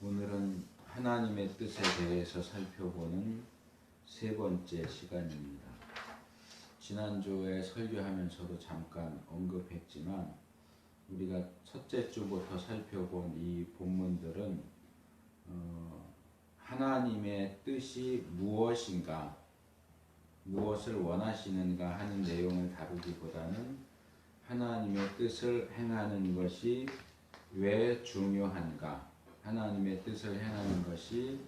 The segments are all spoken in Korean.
오늘은 하나님의 뜻에 대해서 살펴보는 세 번째 시간입니다. 지난주에 설교하면서도 잠깐 언급했지만 우리가 첫째 주부터 살펴본 이 본문들은 하나님의 뜻이 무엇인가, 무엇을 원하시는가 하는 내용을 다루기보다는 하나님의 뜻을 행하는 것이 왜 중요한가, 하나님의 뜻을 행하는 것이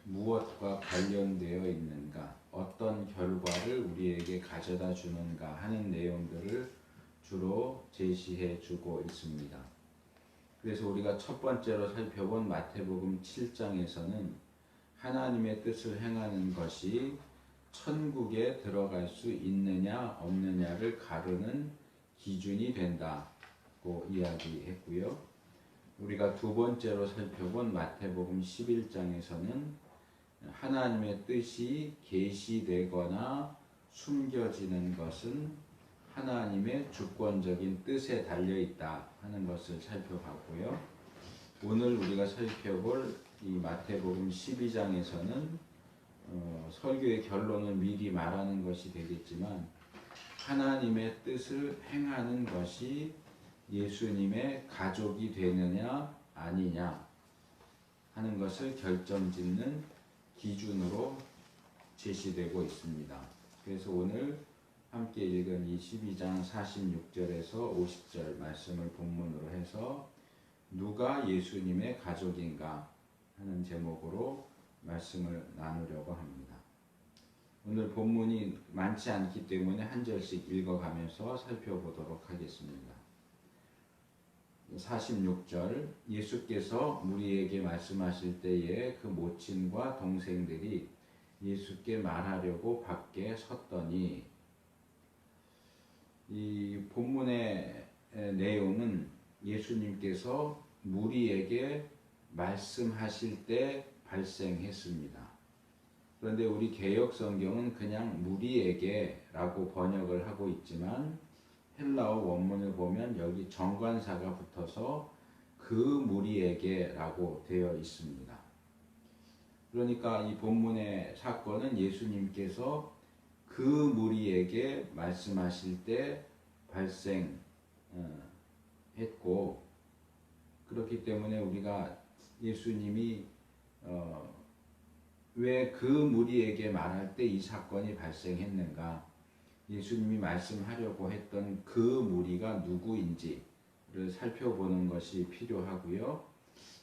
무엇과 관련되어 있는가, 어떤 결과를 우리에게 가져다 주는가 하는 내용들을 주로 제시해 주고 있습니다. 그래서 우리가 첫 번째로 살펴본 마태복음 7장에서는 하나님의 뜻을 행하는 것이 천국에 들어갈 수 있느냐 없느냐를 가르는 기준이 된다고 이야기했고요. 우리가 두 번째로 살펴본 마태복음 11장에서는 하나님의 뜻이 계시되거나 숨겨지는 것은 하나님의 주권적인 뜻에 달려있다 하는 것을 살펴봤고요. 오늘 우리가 살펴볼 이 마태복음 12장에서는 설교의 결론을 미리 말하는 것이 되겠지만 하나님의 뜻을 행하는 것이 예수님의 가족이 되느냐 아니냐 하는 것을 결정짓는 기준으로 제시되고 있습니다. 그래서 오늘 함께 읽은 이 12장 46절에서 50절 말씀을 본문으로 해서 누가 예수님의 가족인가 하는 제목으로 말씀을 나누려고 합니다. 오늘 본문이 많지 않기 때문에 한 절씩 읽어가면서 살펴보도록 하겠습니다. 46절, 예수께서 무리에게 말씀하실 때에 그 모친과 동생들이 예수께 말하려고 밖에 섰더니, 이 본문의 내용은 예수님께서 무리에게 말씀하실 때 발생했습니다. 그런데 우리 개역 성경은 그냥 무리에게 라고 번역을 하고 있지만 헬라어 원문을 보면 여기 정관사가 붙어서 그 무리에게 라고 되어 있습니다. 그러니까 이 본문의 사건은 예수님께서 그 무리에게 말씀하실 때 발생했고, 그렇기 때문에 우리가 예수님이 왜 그 무리에게 말할 때 이 사건이 발생했는가, 예수님이 말씀하려고 했던 그 무리가 누구인지를 살펴보는 것이 필요하고요.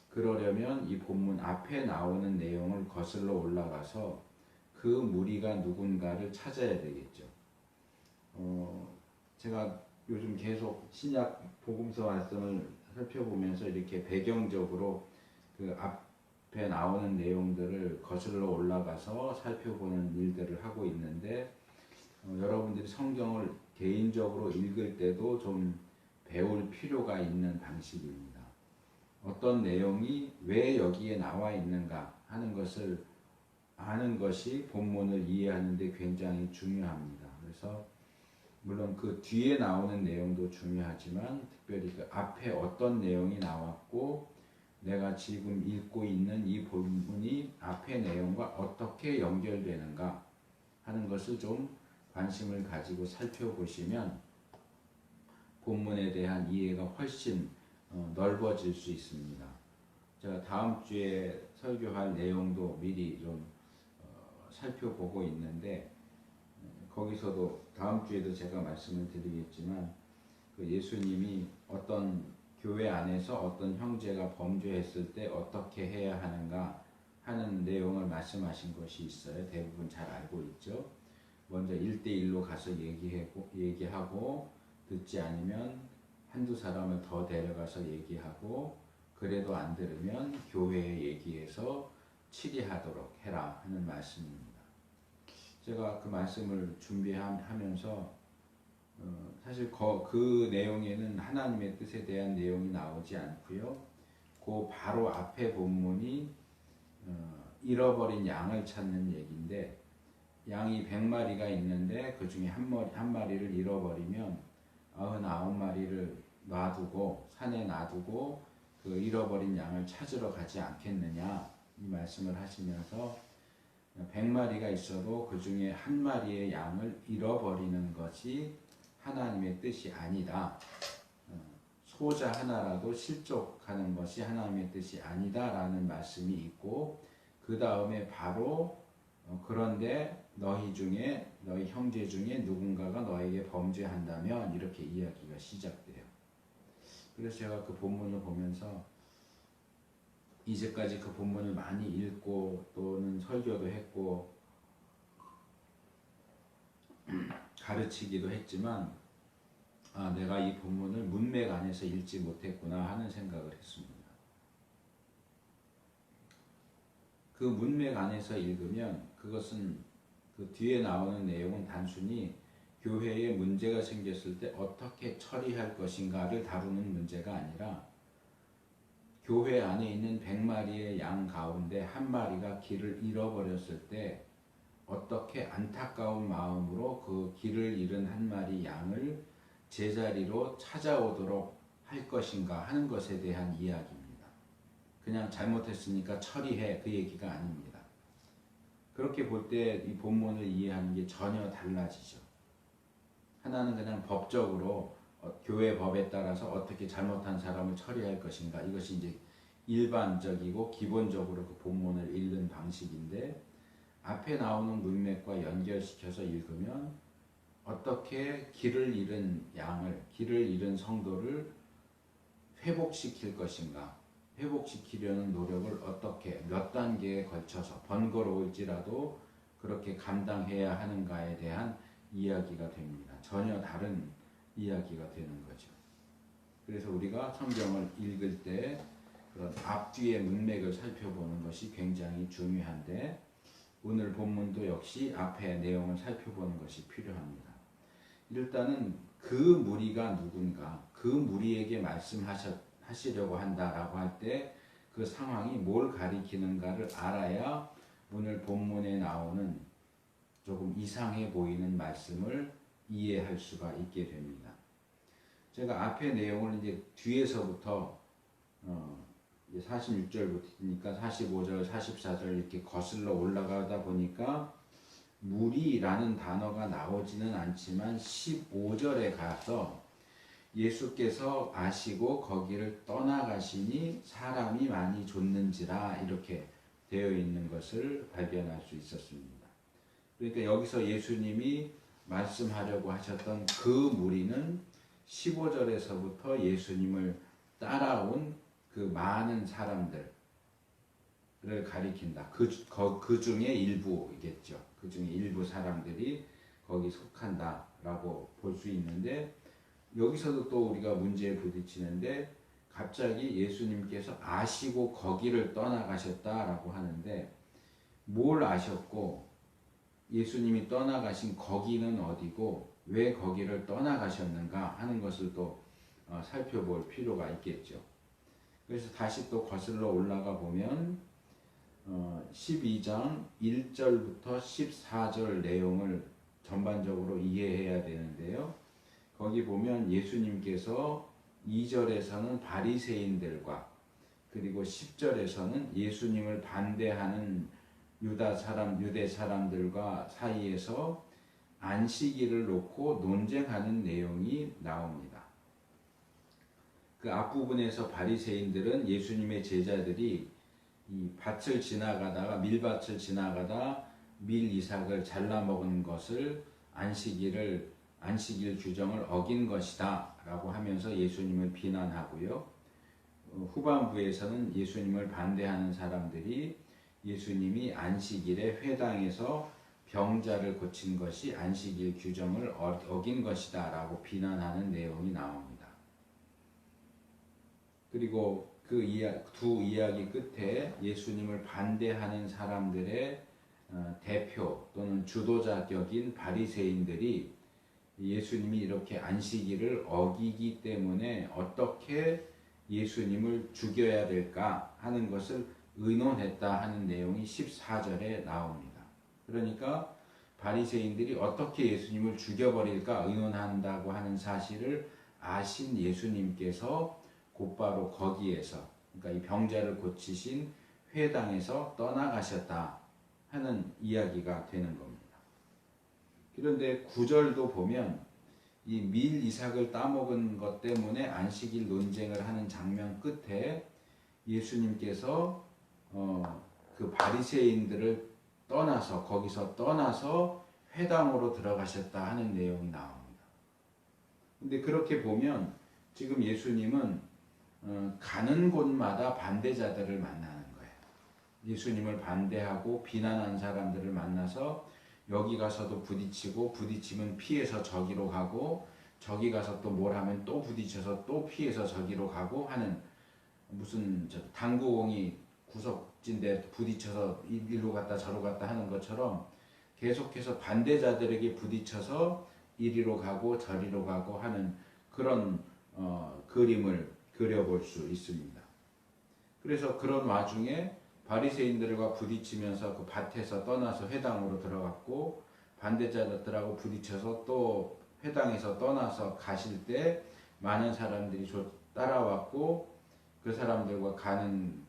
그러려면 이 본문 앞에 나오는 내용을 거슬러 올라가서 그 무리가 누군가를 찾아야 되겠죠. 제가 요즘 계속 신약 복음서 말씀을 살펴보면서 이렇게 배경적으로 그 앞에 나오는 내용들을 거슬러 올라가서 살펴보는 일들을 하고 있는데, 여러분들이 성경을 개인적으로 읽을 때도 좀 배울 필요가 있는 방식입니다. 어떤 내용이 왜 여기에 나와 있는가 하는 것을 아는 것이 본문을 이해하는 데 굉장히 중요합니다. 그래서 물론 그 뒤에 나오는 내용도 중요하지만 특별히 그 앞에 어떤 내용이 나왔고 내가 지금 읽고 있는 이 본문이 앞의 내용과 어떻게 연결되는가 하는 것을 좀 관심을 가지고 살펴보시면 본문에 대한 이해가 훨씬 넓어질 수 있습니다. 제가 다음 주에 설교할 내용도 미리 좀 살펴보고 있는데, 거기서도 다음 주에도 제가 말씀을 드리겠지만 그 예수님이 어떤 교회 안에서 어떤 형제가 범죄했을 때 어떻게 해야 하는가 하는 내용을 말씀하신 것이 있어요. 대부분 잘 알고 있죠. 먼저 1대1로 가서 얘기하고 듣지 않으면 한두 사람을 더 데려가서 얘기하고, 그래도 안 들으면 교회에 얘기해서 치리하도록 해라 하는 말씀입니다. 제가 그 말씀을 준비하면서 사실 그 내용에는 하나님의 뜻에 대한 내용이 나오지 않고요. 그 바로 앞에 본문이 잃어버린 양을 찾는 얘기인데, 양이 100마리가 있는데 그 중에 한 마리를 잃어버리면 99마리를 놔두고 산에 놔두고 그 잃어버린 양을 찾으러 가지 않겠느냐 이 말씀을 하시면서 100마리가 있어도 그 중에 한 마리의 양을 잃어버리는 것이 하나님의 뜻이 아니다. 소자 하나라도 실족하는 것이 하나님의 뜻이 아니다라는 말씀이 있고, 그 다음에 바로 그런데 너희 형제 중에 누군가가 너에게 범죄한다면 이렇게 이야기가 시작돼요. 그래서 제가 그 본문을 보면서 이제까지 그 본문을 많이 읽고 또는 설교도 했고 가르치기도 했지만 내가 이 본문을 문맥 안에서 읽지 못했구나 하는 생각을 했습니다. 그 문맥 안에서 읽으면 그것은 그 뒤에 나오는 내용은 단순히 교회에 문제가 생겼을 때 어떻게 처리할 것인가를 다루는 문제가 아니라 교회 안에 있는 100마리의 양 가운데 한 마리가 길을 잃어버렸을 때 어떻게 안타까운 마음으로 그 길을 잃은 한 마리 양을 제자리로 찾아오도록 할 것인가 하는 것에 대한 이야기입니다. 그냥 잘못했으니까 처리해 그 얘기가 아닙니다. 그렇게 볼 때 이 본문을 이해하는 게 전혀 달라지죠. 하나는 그냥 법적으로 교회 법에 따라서 어떻게 잘못한 사람을 처리할 것인가, 이것이 이제 일반적이고 기본적으로 그 본문을 읽는 방식인데, 앞에 나오는 문맥과 연결시켜서 읽으면 어떻게 길을 잃은 성도를 회복시킬 것인가, 회복시키려는 노력을 어떻게 몇 단계에 걸쳐서 번거로울지라도 그렇게 감당해야 하는가에 대한 이야기가 됩니다. 전혀 다른 이야기가 되는 거죠. 그래서 우리가 성경을 읽을 때 그런 앞뒤의 문맥을 살펴보는 것이 굉장히 중요한데, 오늘 본문도 역시 앞의 내용을 살펴보는 것이 필요합니다. 일단은 그 무리가 누군가, 그 무리에게 말씀하시려고 한다라고 할 때 그 상황이 뭘 가리키는가를 알아야 오늘 본문에 나오는 조금 이상해 보이는 말씀을 이해할 수가 있게 됩니다. 제가 앞의 내용을 이제 뒤에서부터 46절부터니까 45절, 44절 이렇게 거슬러 올라가다 보니까 무리라는 단어가 나오지는 않지만 15절에 가서 예수께서 아시고 거기를 떠나가시니 사람이 많이 좇는지라 이렇게 되어 있는 것을 발견할 수 있었습니다. 그러니까 여기서 예수님이 말씀하려고 하셨던 그 무리는 15절에서부터 예수님을 따라온 그 많은 사람들을 가리킨다. 그 중에 일부이겠죠. 그 중에 일부 사람들이 거기 속한다라고 볼 수 있는데, 여기서도 또 우리가 문제에 부딪히는데 갑자기 예수님께서 아시고 거기를 떠나가셨다라고 하는데, 뭘 아셨고 예수님이 떠나가신 거기는 어디고 왜 거기를 떠나가셨는가 하는 것을 또 살펴볼 필요가 있겠죠. 그래서 다시 또 거슬러 올라가 보면 12장 1절부터 14절 내용을 전반적으로 이해해야 되는데요. 거기 보면 예수님께서 2절에서는 바리새인들과 그리고 10절에서는 예수님을 반대하는 유대 사람들과 사이에서 안식일을 놓고 논쟁하는 내용이 나옵니다. 그 앞부분에서 바리새인들은 예수님의 제자들이 이 밀밭을 지나가다 밀 이삭을 잘라 먹은 것을 안식일 규정을 어긴 것이다 라고 하면서 예수님을 비난하고요. 후반부에서는 예수님을 반대하는 사람들이 예수님이 안식일에 회당에서 병자를 고친 것이 안식일 규정을 어긴 것이다 라고 비난하는 내용이 나옵니다. 그리고 그 두 이야기 끝에 예수님을 반대하는 사람들의 대표 또는 주도자격인 바리새인들이 예수님이 이렇게 안식일을 어기기 때문에 어떻게 예수님을 죽여야 될까 하는 것을 의논했다 하는 내용이 14절에 나옵니다. 그러니까 바리새인들이 어떻게 예수님을 죽여버릴까 의논한다고 하는 사실을 아신 예수님께서 곧바로 거기에서 그러니까 이 병자를 고치신 회당에서 떠나가셨다 하는 이야기가 되는 겁니다. 그런데 9절도 보면 이 밀 이삭을 따먹은 것 때문에 안식일 논쟁을 하는 장면 끝에 예수님께서 그 바리새인들을 떠나서 거기서 떠나서 회당으로 들어가셨다 하는 내용이 나옵니다. 근데 그렇게 보면 지금 예수님은 가는 곳마다 반대자들을 만나는 거예요. 예수님을 반대하고 비난한 사람들을 만나서 여기 가서도 부딪히고 부딪히면 피해서 저기로 가고 저기 가서 또 뭘 하면 또 부딪혀서 또 피해서 저기로 가고 하는 무슨 당구공이 구석진데 부딪혀서 이리로 갔다 저로 갔다 하는 것처럼 계속해서 반대자들에게 부딪혀서 이리로 가고 저리로 가고 하는 그런 그림을 그려볼 수 있습니다. 그래서 그런 와중에 바리새인들과 부딪히면서 그 밭에서 떠나서 회당으로 들어갔고 반대자들하고 부딪혀서 또 회당에서 떠나서 가실 때 많은 사람들이 따라왔고 그 사람들과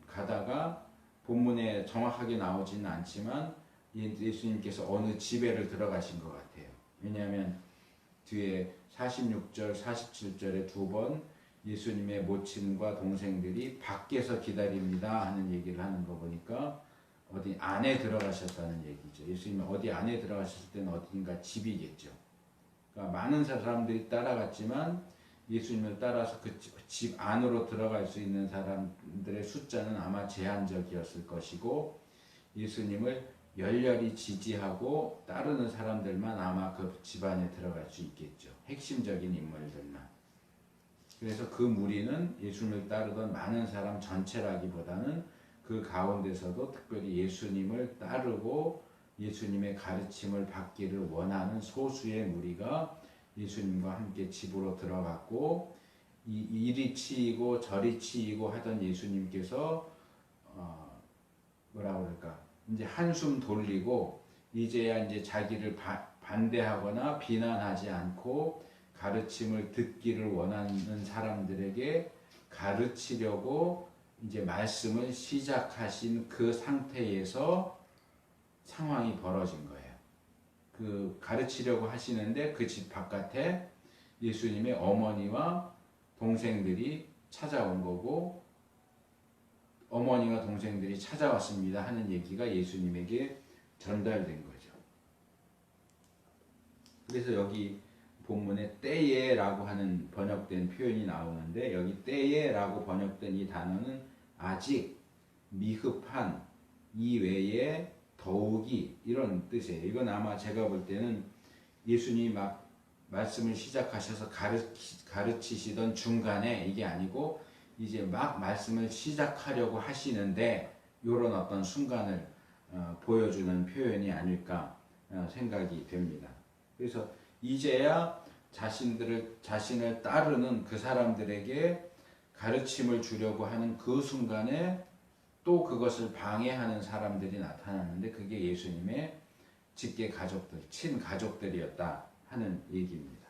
가다가 본문에 정확하게 나오지는 않지만 예수님께서 어느 집에를 들어가신 것 같아요. 왜냐하면 뒤에 46절, 47절에 두 번 예수님의 모친과 동생들이 밖에서 기다립니다 하는 얘기를 하는 거 보니까 어디 안에 들어가셨다는 얘기죠. 예수님이 어디 안에 들어가셨을 때는 어딘가 집이겠죠. 그러니까 많은 사람들이 따라갔지만 예수님을 따라서 그 집 안으로 들어갈 수 있는 사람들의 숫자는 아마 제한적이었을 것이고 예수님을 열렬히 지지하고 따르는 사람들만 아마 그 집 안에 들어갈 수 있겠죠. 핵심적인 인물들만. 그래서 그 무리는 예수님을 따르던 많은 사람 전체라기보다는 그 가운데서도 특별히 예수님을 따르고 예수님의 가르침을 받기를 원하는 소수의 무리가 예수님과 함께 집으로 들어갔고 이리 치이고 저리 치이고 하던 예수님께서 뭐라 그럴까 이제 한숨 돌리고 이제야 이제 자기를 반대하거나 비난하지 않고 가르침을 듣기를 원하는 사람들에게 가르치려고 이제 말씀을 시작하신 그 상태에서 상황이 벌어진 거예요. 그 가르치려고 하시는데 그 집 바깥에 예수님의 어머니와 동생들이 찾아온 거고 어머니와 동생들이 찾아왔습니다 하는 얘기가 예수님에게 전달된 거죠. 그래서 여기 본문에 때에라고 하는 번역된 표현이 나오는데 여기 때에라고 번역된 이 단어는 아직, 미흡한, 이외에, 더욱이 이런 뜻이에요. 이건 아마 제가 볼 때는 예수님이 막 말씀을 시작하셔서 가르치시던 중간에 이게 아니고 이제 막 말씀을 시작하려고 하시는데 이런 어떤 순간을 보여주는 표현이 아닐까 생각이 됩니다. 그래서 이제야 자신을 따르는 그 사람들에게 가르침을 주려고 하는 그 순간에 또 그것을 방해하는 사람들이 나타났는데 그게 예수님의 직계 가족들, 친가족들이었다 하는 얘기입니다.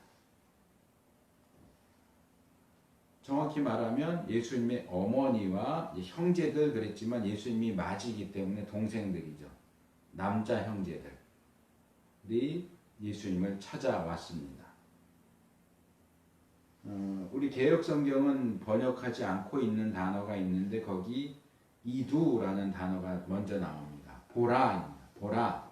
정확히 말하면 예수님의 어머니와 형제들 그랬지만 예수님이 맞이기 때문에 동생들이죠. 남자 형제들이 예수님을 찾아왔습니다. 우리 개역성경은 번역하지 않고 있는 단어가 있는데 거기 이두라는 단어가 먼저 나옵니다. 보라입니다. 보라.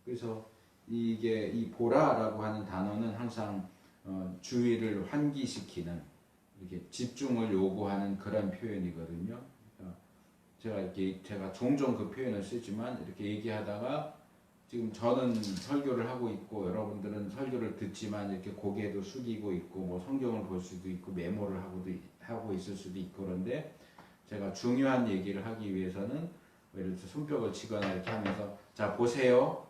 그래서 이게 이 보라라고 하는 단어는 항상 주의를 환기시키는 이렇게 집중을 요구하는 그런 표현이거든요. 제가 종종 그 표현을 쓰지만 이렇게 얘기하다가 지금 저는 설교를 하고 있고 여러분들은 설교를 듣지만 이렇게 고개도 숙이고 있고 뭐 성경을 볼 수도 있고 메모를 하고 있을 수도 있고 그런데 제가 중요한 얘기를 하기 위해서는 예를 들어서 손뼉을 치거나 이렇게 하면서 자 보세요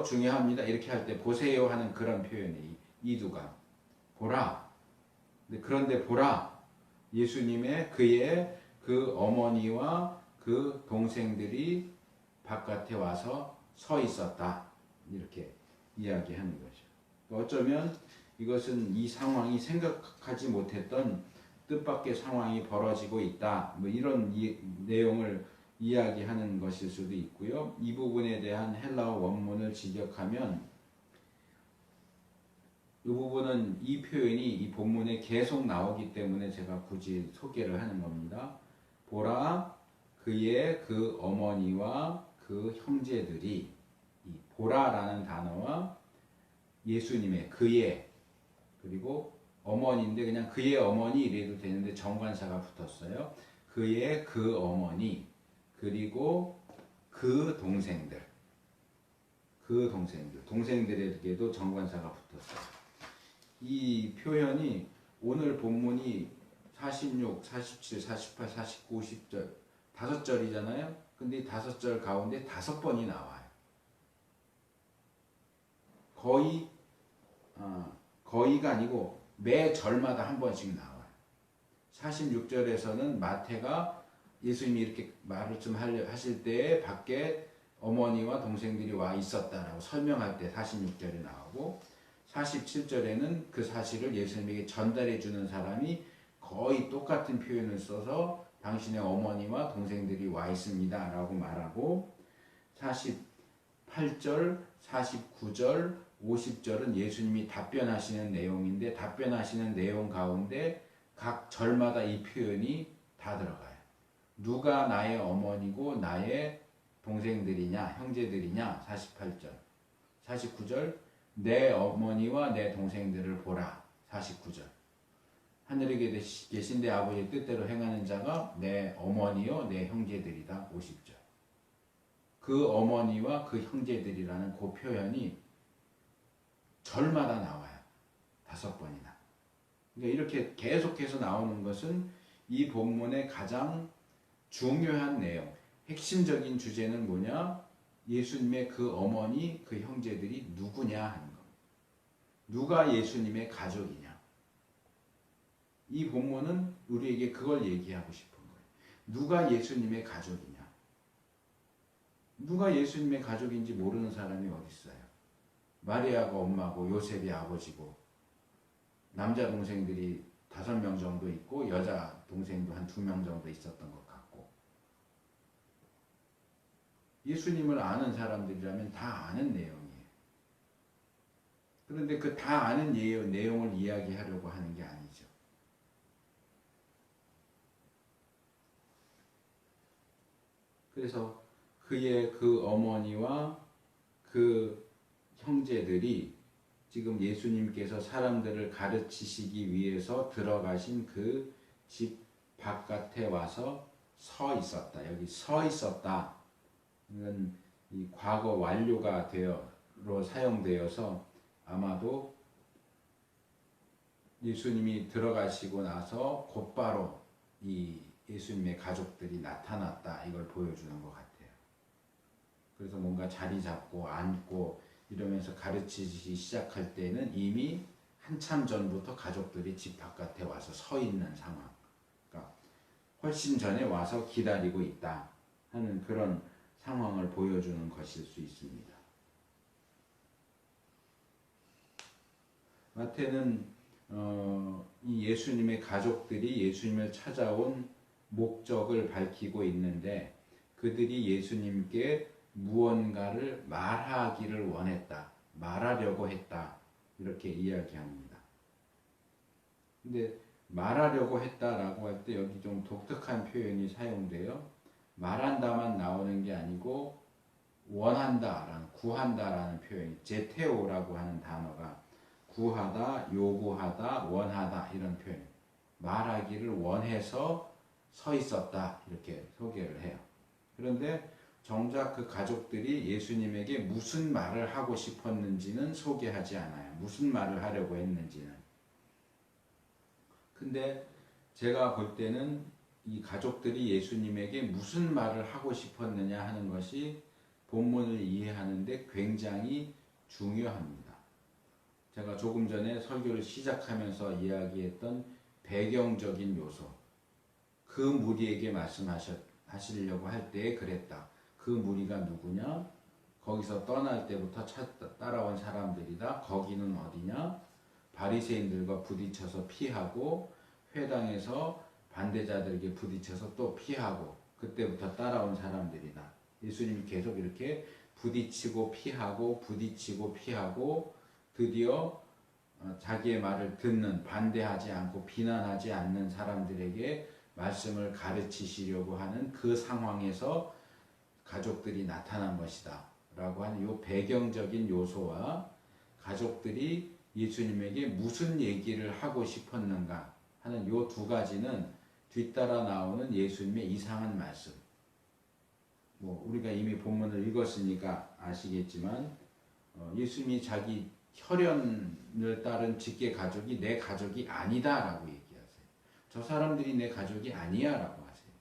중요합니다 이렇게 할 때 보세요 하는 그런 표현이 이두가 보라. 그런데 보라 예수님의 그의 그 어머니와 그 동생들이 바깥에 와서 서 있었다 이렇게 이야기하는 거죠. 어쩌면 이것은 이 상황이 생각하지 못했던 뜻밖의 상황이 벌어지고 있다. 뭐 이런 내용을 이야기하는 것일 수도 있고요. 이 부분에 대한 헬라어 원문을 직역하면 이 부분은 이 표현이 이 본문에 계속 나오기 때문에 제가 굳이 소개를 하는 겁니다. 보라, 그의 그 어머니와 그 형제들이, 이 보라라는 단어와 예수님의 그의, 그리고 어머니인데 그냥 그의 어머니 이래도 되는데 정관사가 붙었어요. 그의 그 어머니, 그리고 그 동생들, 동생들에게도 정관사가 붙었어요. 이 표현이 오늘 본문이 46, 47, 48, 49, 50절 5절이잖아요. 근데 이 5절 가운데 5번이 나와요. 거의가 아니고 매 절마다 한 번씩 나와요. 46절에서는 마태가 예수님이 이렇게 말을 좀 하실 때에 밖에 어머니와 동생들이 와 있었다라고 설명할 때 46절에 나오고, 47절에는 그 사실을 예수님에게 전달해 주는 사람이 거의 똑같은 표현을 써서 당신의 어머니와 동생들이 와 있습니다 라고 말하고, 48절, 49절, 50절은 예수님이 답변하시는 내용인데 답변하시는 내용 가운데 각 절마다 이 표현이 다 들어가요. 누가 나의 어머니고 나의 동생들이냐 형제들이냐 48절, 49절 내 어머니와 내 동생들을 보라 49절, 하늘에 계신 내 아버지의 뜻대로 행하는 자가 내 어머니요 내 형제들이다 50절. 그 어머니와 그 형제들이라는 그 표현이 절마다 나와요. 5번이나. 그러니까 이렇게 계속해서 나오는 것은 이 본문의 가장 중요한 내용, 핵심적인 주제는 뭐냐? 예수님의 그 어머니, 그 형제들이 누구냐 하는 겁니다. 누가 예수님의 가족이냐? 이 본문은 우리에게 그걸 얘기하고 싶은 거예요. 누가 예수님의 가족이냐? 누가 예수님의 가족인지 모르는 사람이 어디 있어요? 마리아가 엄마고 요셉이 아버지고 남자 동생들이 5명 정도 있고 여자 동생도 한 2명 정도 있었던 것 같고, 예수님을 아는 사람들이라면 다 아는 내용이에요. 그런데 그 다 아는 내용을 이야기하려고 하는 게 아니죠. 그래서 그의 그 어머니와 그 형제들이 지금 예수님께서 사람들을 가르치시기 위해서 들어가신 그 집 바깥에 와서 서 있었다. 여기 서 있었다. 이건 이 과거 완료가 되어로 사용되어서 아마도 예수님이 들어가시고 나서 곧바로 이 예수님의 가족들이 나타났다. 이걸 보여주는 것 같아요. 그래서 뭔가 자리 잡고 앉고 이러면서 가르치기 시작할 때는 이미 한참 전부터 가족들이 집 바깥에 와서 서 있는 상황. 그러니까 훨씬 전에 와서 기다리고 있다 하는 그런 상황을 보여주는 것일 수 있습니다. 마태는 이 예수님의 가족들이 예수님을 찾아온 목적을 밝히고 있는데, 그들이 예수님께 무언가를 말하기를 원했다, 말하려고 했다, 이렇게 이야기합니다. 근데 말하려고 했다라고 할 때 여기 좀 독특한 표현이 사용돼요. 말한다만 나오는 게 아니고 원한다라는, 구한다라는 표현이, 제테오라고 하는 단어가 구하다, 요구하다, 원하다 이런 표현, 말하기를 원해서 서 있었다 이렇게 소개를 해요. 그런데 정작 그 가족들이 예수님에게 무슨 말을 하고 싶었는지는 소개하지 않아요. 무슨 말을 하려고 했는지는. 근데 제가 볼 때는 이 가족들이 예수님에게 무슨 말을 하고 싶었느냐 하는 것이 본문을 이해하는데 굉장히 중요합니다. 제가 조금 전에 설교를 시작하면서 이야기했던 배경적인 요소, 그 무리에게 말씀하시려고 할 때에 그랬다. 그 무리가 누구냐? 거기서 떠날 때부터 따라온 사람들이다. 거기는 어디냐? 바리새인들과 부딪혀서 피하고 회당에서 반대자들에게 부딪혀서 또 피하고 그때부터 따라온 사람들이다. 예수님이 계속 이렇게 부딪히고 피하고 부딪히고 피하고 드디어 자기의 말을 듣는 반대하지 않고 비난하지 않는 사람들에게 말씀을 가르치시려고 하는 그 상황에서 가족들이 나타난 것이다 라고 하는 이 배경적인 요소와 가족들이 예수님에게 무슨 얘기를 하고 싶었는가 하는 이 두 가지는 뒤따라 나오는 예수님의 이상한 말씀. 우리가 이미 본문을 읽었으니까 아시겠지만 예수님이 자기 혈연을 따른 직계 가족이 내 가족이 아니다 라고 얘기하세요. 저 사람들이 내 가족이 아니야 라고 하세요.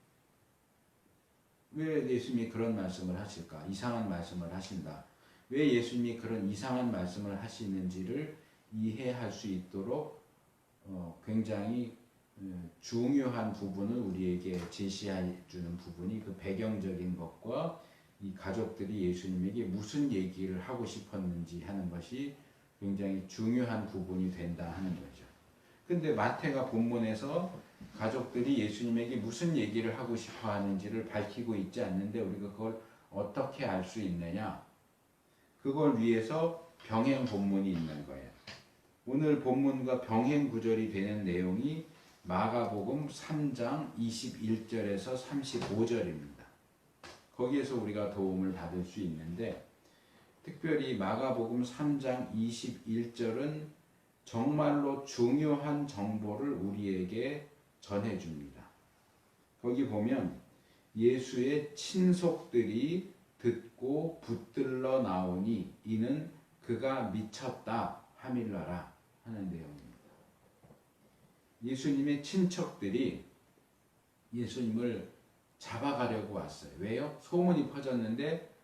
왜 예수님이 그런 말씀을 하실까? 이상한 말씀을 하신다. 왜 예수님이 그런 이상한 말씀을 하시는지를 이해할 수 있도록 굉장히 중요한 부분을 우리에게 제시해 주는 부분이 그 배경적인 것과 이 가족들이 예수님에게 무슨 얘기를 하고 싶었는지 하는 것이 굉장히 중요한 부분이 된다 하는 거죠. 근데 마태가 본문에서 가족들이 예수님에게 무슨 얘기를 하고 싶어 하는지를 밝히고 있지 않는데 우리가 그걸 어떻게 알 수 있느냐? 그걸 위해서 병행 본문이 있는 거예요. 오늘 본문과 병행 구절이 되는 내용이 마가복음 3장 21절에서 35절입니다. 거기에서 우리가 도움을 받을 수 있는데 특별히 마가복음 3장 21절은 정말로 중요한 정보를 우리에게 전해줍니다. 거기 보면 예수의 친속들이 듣고 붙들러 나오니 이는 그가 미쳤다 하밀라라 하는 내용입니다. 예수님의 친척들이 예수님을 잡아가려고 왔어요. 왜요? 소문이 퍼졌는데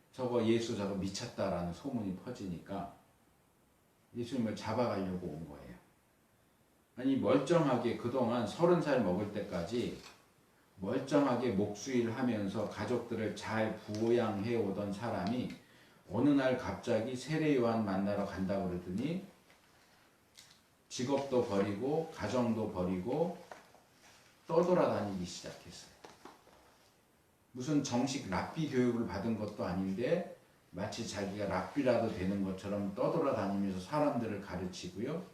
예수 저거 미쳤다라는 소문이 퍼지니까 예수님을 잡아가려고 온 거예요. 아니 멀쩡하게 그동안 30살 먹을 때까지 멀쩡하게 목수일 하면서 가족들을 잘 부양해 오던 사람이 어느 날 갑자기 세례 요한 만나러 간다고 그러더니 직업도 버리고 가정도 버리고 떠돌아다니기 시작했어요. 무슨 정식 랍비 교육을 받은 것도 아닌데 마치 자기가 랍비라도 되는 것처럼 떠돌아다니면서 사람들을 가르치고요.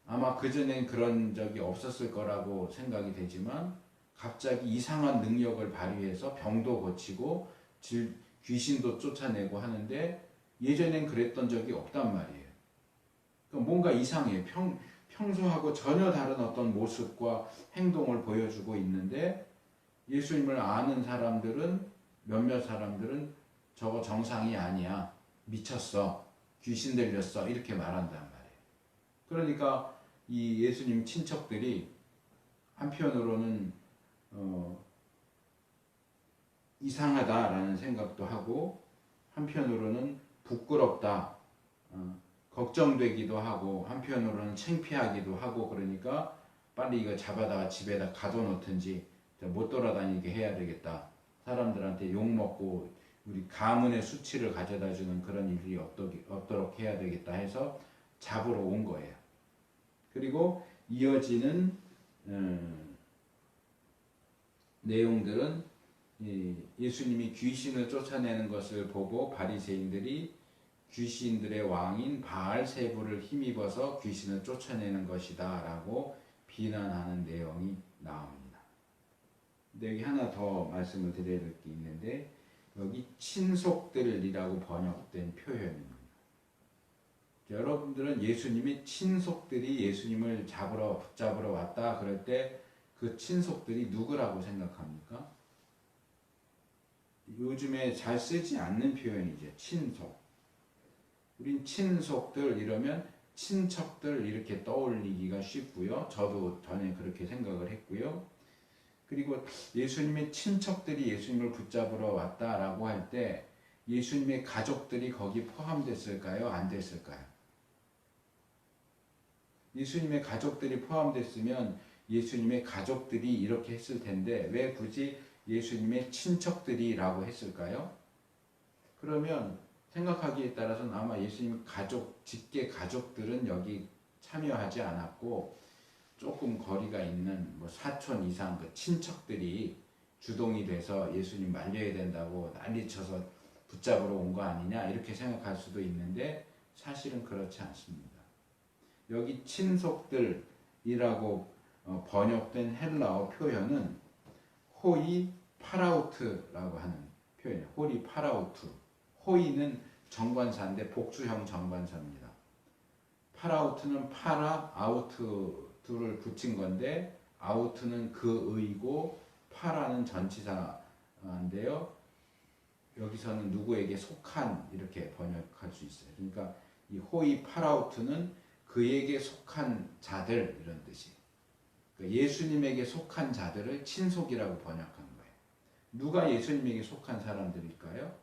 아마 그전엔 그런 적이 없었을 거라고 생각이 되지만 갑자기 이상한 능력을 발휘해서 병도 고치고 귀신도 쫓아내고 하는데 예전엔 그랬던 적이 없단 말이에요. 뭔가 이상해요. 평소하고 전혀 다른 어떤 모습과 행동을 보여주고 있는데 예수님을 아는 사람들은 몇몇 사람들은 저거 정상이 아니야. 미쳤어. 귀신 들렸어. 이렇게 말한단 말이에요. 그러니까 이 예수님 친척들이 한편으로는 이상하다라는 생각도 하고 한편으로는 부끄럽다. 걱정되기도 하고 한편으로는 창피하기도 하고 그러니까 빨리 이거 잡아다가 집에다 가둬놓든지 못 돌아다니게 해야 되겠다. 사람들한테 욕먹고 우리 가문의 수치를 가져다주는 그런 일이 없도록 해야 되겠다 해서 잡으러 온 거예요. 그리고 이어지는 내용들은 예수님이 귀신을 쫓아내는 것을 보고 바리새인들이 귀신들의 왕인 바알세부를 힘입어서 귀신을 쫓아내는 것이다 라고 비난하는 내용이 나옵니다. 근데 여기 하나 더 말씀을 드려야 될 게 있는데 여기 친속들이라고 번역된 표현입니다. 여러분들은 예수님의 친속들이 예수님을 붙잡으러 왔다 그럴 때 그 친속들이 누구라고 생각합니까? 요즘에 잘 쓰지 않는 표현이죠. 친속. 우린 친속들 이러면 친척들 이렇게 떠올리기가 쉽고요. 저도 전에 그렇게 생각을 했고요. 그리고 예수님의 친척들이 예수님을 붙잡으러 왔다라고 할 때 예수님의 가족들이 거기 포함됐을까요? 안 됐을까요? 예수님의 가족들이 포함됐으면 예수님의 가족들이 이렇게 했을 텐데 왜 굳이 예수님의 친척들이라고 했을까요? 그러면 생각하기에 따라서는 아마 예수님 직계 가족들은 여기 참여하지 않았고 조금 거리가 있는 뭐 사촌 이상 그 친척들이 주동이 돼서 예수님 말려야 된다고 난리쳐서 붙잡으러 온 거 아니냐 이렇게 생각할 수도 있는데 사실은 그렇지 않습니다. 여기 친속들이라고 번역된 헬라어 표현은 호이 파라우트라고 하는 표현이에요. 호리 파라우트. 호이는 정관사인데 복수형 정관사입니다. 파라우트는 파라 아우트를 붙인 건데 아우트는 그의고 파라는 전치사인데요. 여기서는 누구에게 속한 이렇게 번역할 수 있어요. 그러니까 이 호이 파라우트는 그에게 속한 자들 이런 뜻이에요. 그러니까 예수님에게 속한 자들을 친속이라고 번역한 거예요. 누가 예수님에게 속한 사람들일까요?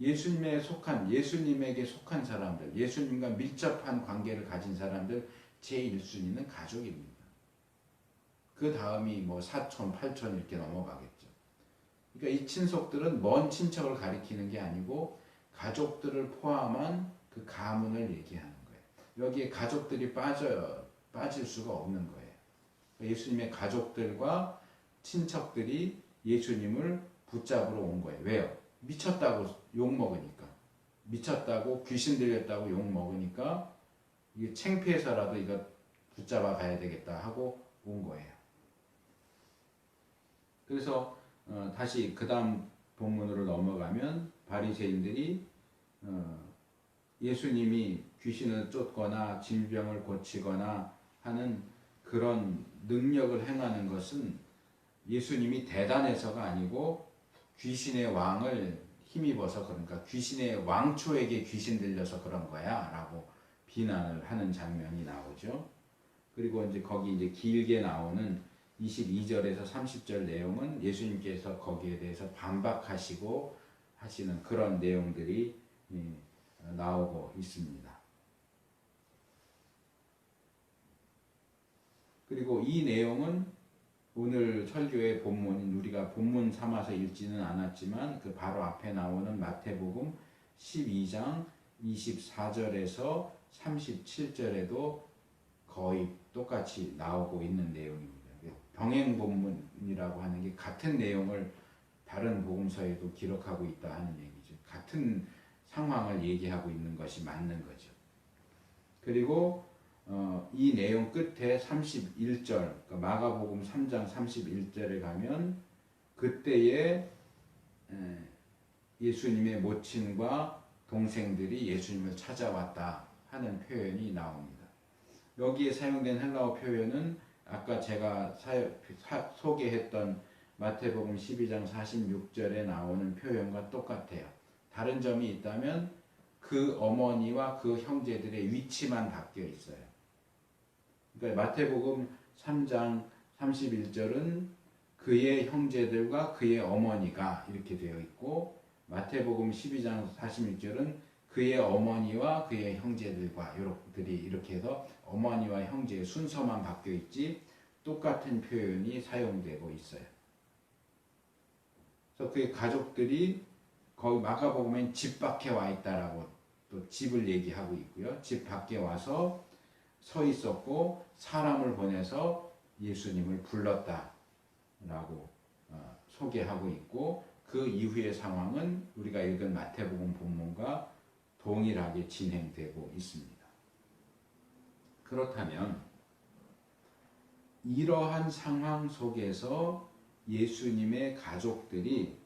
예수님에게 속한 사람들, 예수님과 밀접한 관계를 가진 사람들 제1순위는 가족입니다. 그 다음이 뭐 사촌, 팔촌 이렇게 넘어가겠죠. 그러니까 이 친속들은 먼 친척을 가리키는 게 아니고 가족들을 포함한 그 가문을 얘기하는 거예요. 여기에 가족들이 빠질 수가 없는 거예요. 예수님의 가족들과 친척들이 예수님을 붙잡으러 온 거예요. 왜요? 미쳤다고 욕먹으니까. 미쳤다고 귀신 들렸다고 욕먹으니까 이게 창피해서라도 이거 붙잡아 가야 되겠다 하고 온 거예요. 그래서 다시 그 다음 본문으로 넘어가면 바리새인들이 예수님이 귀신을 쫓거나 질병을 고치거나 하는 그런 능력을 행하는 것은 예수님이 대단해서가 아니고 귀신의 왕을 힘입어서 그러니까 귀신의 왕초에게 귀신 들려서 그런 거야 라고 비난을 하는 장면이 나오죠. 그리고 이제 거기 이제 길게 나오는 22절에서 30절 내용은 예수님께서 거기에 대해서 반박하시고 하시는 그런 내용들이 나오고 있습니다. 그리고 이 내용은 오늘 설교의 본문인 우리가 본문 삼아서 읽지는 않았지만 그 바로 앞에 나오는 마태복음 12장 24절에서 37절에도 거의 똑같이 나오고 있는 내용입니다. 병행 본문이라고 하는 게 같은 내용을 다른 복음서에도 기록하고 있다 하는 얘기죠. 같은 상황을 얘기하고 있는 것이 맞는 거죠. 그리고 이 내용 끝에 31절 그러니까 마가복음 3장 31절에 가면 그때에 예수님의 모친과 동생들이 예수님을 찾아왔다 하는 표현이 나옵니다. 여기에 사용된 헬라어 표현은 아까 제가 소개했던 마태복음 12장 46절에 나오는 표현과 똑같아요. 다른 점이 있다면 그 어머니와 그 형제들의 위치만 바뀌어 있어요. 그러니까 마태복음 3장 31절은 그의 형제들과 그의 어머니가 이렇게 되어 있고 마태복음 12장 46절은 그의 어머니와 그의 형제들과 이렇게 해서 어머니와 형제의 순서만 바뀌어 있지 똑같은 표현이 사용되고 있어요. 그래서 그의 가족들이 거기 마가복음엔 집 밖에 와 있다라고 또 집을 얘기하고 있고요. 집 밖에 와서 서 있었고 사람을 보내서 예수님을 불렀다라고 소개하고 있고 그 이후의 상황은 우리가 읽은 마태복음 본문과 동일하게 진행되고 있습니다. 그렇다면 이러한 상황 속에서 예수님의 가족들이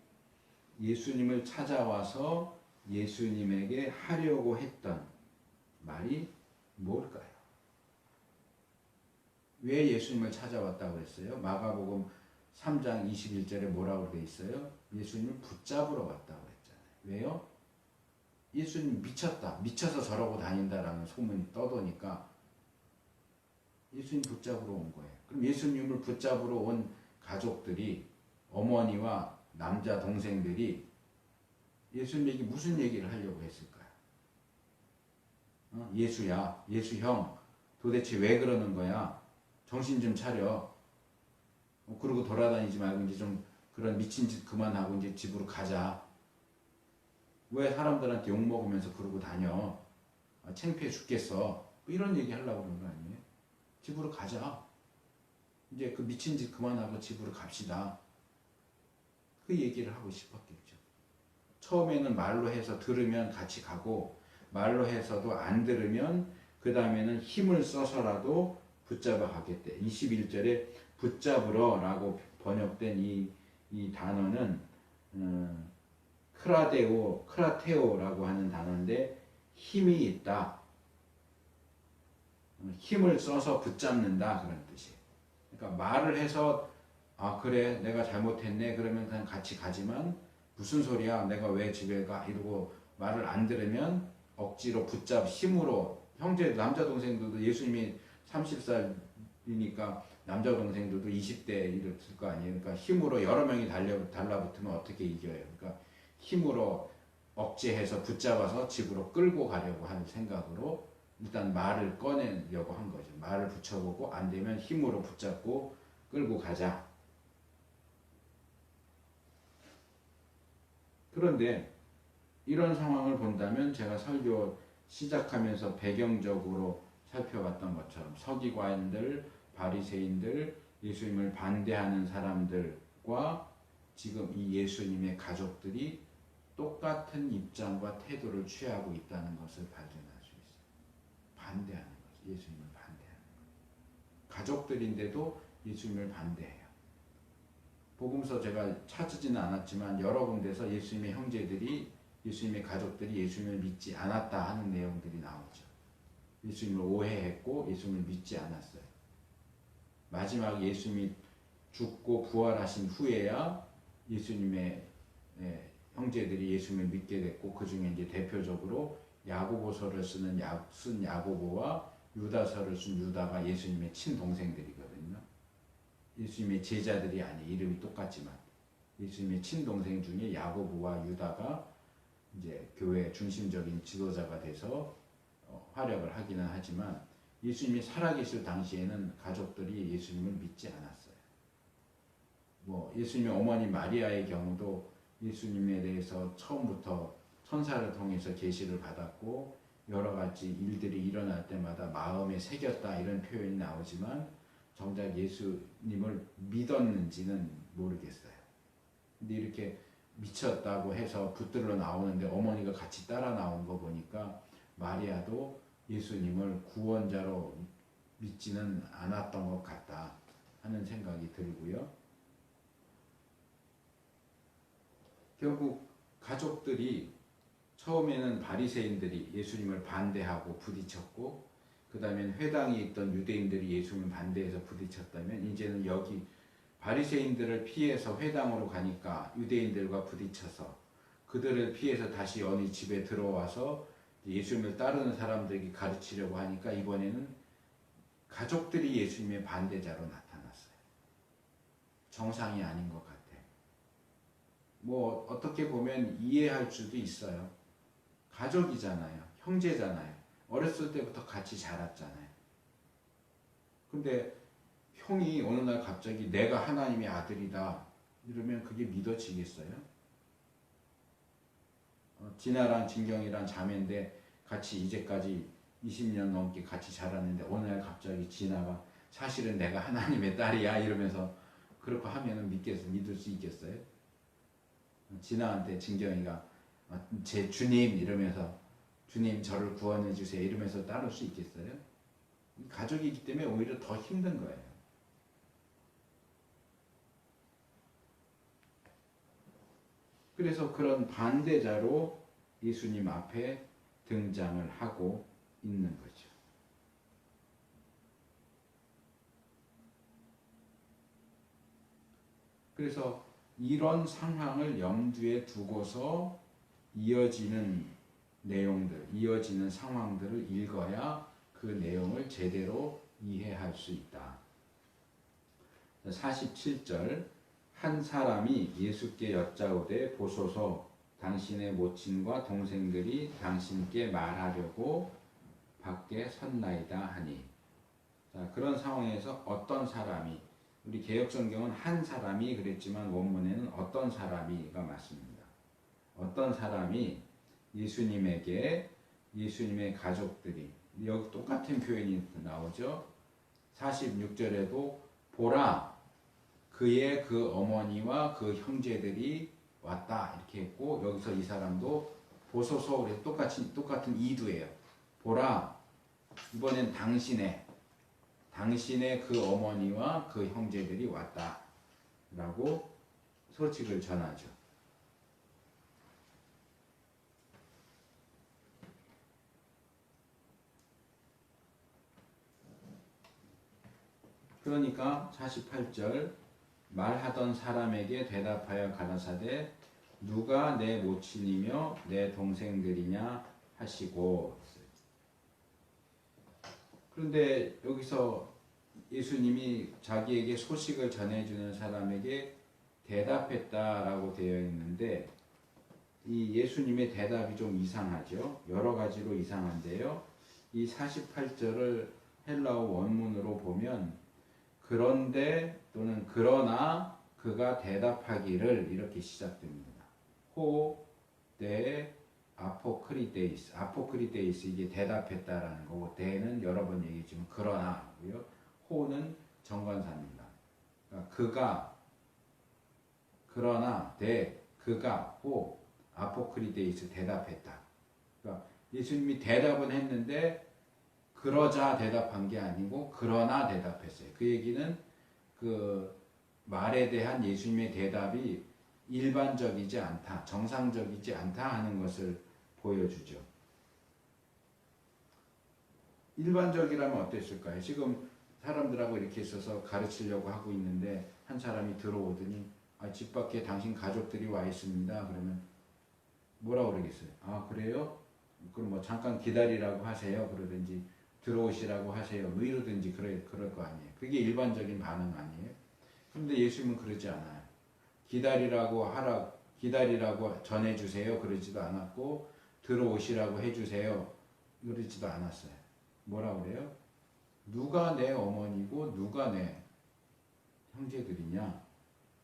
예수님을 찾아와서 예수님에게 하려고 했던 말이 뭘까요? 왜 예수님을 찾아왔다고 했어요? 마가복음 3장 21절에 뭐라고 되어 있어요? 예수님을 붙잡으러 왔다고 했잖아요. 왜요? 예수님 미쳤다. 미쳐서 저러고 다닌다라는 소문이 떠도니까 예수님 붙잡으러 온 거예요. 그럼 예수님을 붙잡으러 온 가족들이 어머니와 남자 동생들이 예수님에게 무슨 얘기를 하려고 했을까요? 예수야, 예수 형, 도대체 왜 그러는 거야? 정신 좀 차려. 그러고 돌아다니지 말고 이제 좀 그런 미친 짓 그만하고 이제 집으로 가자. 왜 사람들한테 욕먹으면서 그러고 다녀? 창피해 죽겠어. 뭐 이런 얘기 하려고 그러는 거 아니에요? 집으로 가자. 이제 그 미친 짓 그만하고 집으로 갑시다. 그 얘기를 하고 싶었겠죠. 처음에는 말로 해서 들으면 같이 가고, 말로 해서도 안 들으면 그 다음에는 힘을 써서라도 붙잡아 가겠대. 21절에 붙잡으러 라고 번역된 이 단어는 크라테오라고 하는 단어인데 힘이 있다. 힘을 써서 붙잡는다 그런 뜻이에요. 그러니까 말을 해서 아 그래 내가 잘못했네 그러면 그냥 같이 가지만 무슨 소리야 내가 왜 집에 가 이러고 말을 안 들으면 억지로 힘으로 형제 남자 동생들도 예수님이 30살이니까 남자 동생들도 20대 이랬을 거 아니에요. 그러니까 힘으로 여러 명이 달라붙으면 어떻게 이겨요. 그러니까 힘으로 억제해서 붙잡아서 집으로 끌고 가려고 하는 생각으로 일단 말을 꺼내려고 한 거죠. 말을 붙여보고 안 되면 힘으로 붙잡고 끌고 가자. 그런데 이런 상황을 본다면 제가 설교 시작하면서 배경적으로 살펴봤던 것처럼 서기관들, 바리새인들, 예수님을 반대하는 사람들과 지금 이 예수님의 가족들이 똑같은 입장과 태도를 취하고 있다는 것을 발견할 수 있어요. 반대하는 거죠. 예수님을 반대하는 거예요. 가족들인데도 예수님을 반대해요. 복음서 제가 찾지는 않았지만 여러 군데서 예수님의 형제들이 예수님의 가족들이 예수님을 믿지 않았다 하는 내용들이 나오죠. 예수님을 오해했고 예수님을 믿지 않았어요. 마지막 예수님이 죽고 부활하신 후에야 예수님의 형제들이 예수님을 믿게 됐고 그 중에 이제 대표적으로 야고보서를 쓴 야고보와 유다서를 쓴 유다가 예수님의 친동생들이거든요. 예수님의 제자들이 아니 이름이 똑같지만 예수님의 친동생 중에 야고보와 유다가 이제 교회의 중심적인 지도자가 돼서 활약을 하기는 하지만 예수님이 살아계실 당시에는 가족들이 예수님을 믿지 않았어요. 뭐 예수님의 어머니 마리아의 경우도 예수님에 대해서 처음부터 천사를 통해서 계시를 받았고 여러 가지 일들이 일어날 때마다 마음에 새겼다 이런 표현이 나오지만 정작 예수님을 믿었는지는 모르겠어요. 근데 이렇게 미쳤다고 해서 붙들러 나오는데 어머니가 같이 따라 나온 거 보니까 마리아도 예수님을 구원자로 믿지는 않았던 것 같다 하는 생각이 들고요. 결국 가족들이 처음에는 바리새인들이 예수님을 반대하고 부딪혔고 그 다음엔 회당에 있던 유대인들이 예수님을 반대해서 부딪혔다면 이제는 여기 바리새인들을 피해서 회당으로 가니까 유대인들과 부딪혀서 그들을 피해서 다시 어느 집에 들어와서 예수님을 따르는 사람들에게 가르치려고 하니까 이번에는 가족들이 예수님의 반대자로 나타났어요. 정상이 아닌 것 같아요. 뭐 어떻게 보면 이해할 수도 있어요. 가족이잖아요. 형제잖아요. 어렸을 때부터 같이 자랐잖아요. 근데 형이 어느 날 갑자기 내가 하나님의 아들이다 이러면 그게 믿어지겠어요? 진아랑 진경이랑 자매인데 같이 이제까지 20년 넘게 같이 자랐는데 어느 날 갑자기 진아가 사실은 내가 하나님의 딸이야 이러면서 그렇게 하면은 믿을 수 있겠어요? 진아한테 진경이가 제 주님 이러면서 주님 저를 구원해 주세요 이러면서 따를 수 있겠어요? 가족이기 때문에 오히려 더 힘든 거예요. 그래서 그런 반대자로 예수님 앞에 등장을 하고 있는 거죠. 그래서 이런 상황을 염두에 두고서 이어지는 내용들, 이어지는 상황들을 읽어야 그 내용을 제대로 이해할 수 있다. 47절 한 사람이 예수께 여짜오되 보소서 당신의 모친과 동생들이 당신께 말하려고 밖에 섰나이다 하니. 자, 그런 상황에서 어떤 사람이 우리 개역성경은 한 사람이 그랬지만 원문에는 어떤 사람이가 맞습니다. 어떤 사람이 예수님에게 예수님의 가족들이 여기 똑같은 표현이 나오죠. 46절에도 보라 그의 그 어머니와 그 형제들이 왔다 이렇게 했고, 여기서 이 사람도 보소서 그래 똑같은 이두예요. 보라 이번엔 당신의 그 어머니와 그 형제들이 왔다 라고 소식을 전하죠. 그러니까 48절 말하던 사람에게 대답하여 가라사대 누가 내 모친이며 내 동생들이냐 하시고. 그런데 여기서 예수님이 자기에게 소식을 전해주는 사람에게 대답했다라고 되어 있는데, 이 예수님의 대답이 좀 이상하죠. 여러 가지로 이상한데요. 이 48절을 헬라어 원문으로 보면 그런데 또는 그러나 그가 대답하기를 이렇게 시작됩니다. 데 아포크리데이스 이게 대답했다라는 거고, 대는 여러 번 얘기했지만 그러나고요. 호는 정관사입니다. 그러니까 그러나 그가 호 아포크리데이스 대답했다. 그러니까 예수님이 대답은 했는데 그러자 대답한 게 아니고 그러나 대답했어요. 그 얘기는 그 말에 대한 예수님의 대답이 일반적이지 않다, 정상적이지 않다 하는 것을 보여주죠. 일반적이라면 어땠을까요? 지금 사람들하고 이렇게 있어서 가르치려고 하고 있는데 한 사람이 들어오더니 집 밖에 당신 가족들이 와 있습니다. 그러면 뭐라고 그러겠어요? 그래요? 그럼 뭐 잠깐 기다리라고 하세요. 그러든지 들어오시라고 하세요. 뭐 이러든지 그럴 거 아니에요. 그게 일반적인 반응 아니에요? 그런데 예수님은 그러지 않아요. 기다리라고 전해주세요. 그러지도 않았고, 들어오시라고 해주세요. 그러지도 않았어요. 뭐라고 그래요? 누가 내 어머니고 누가 내 형제들이냐?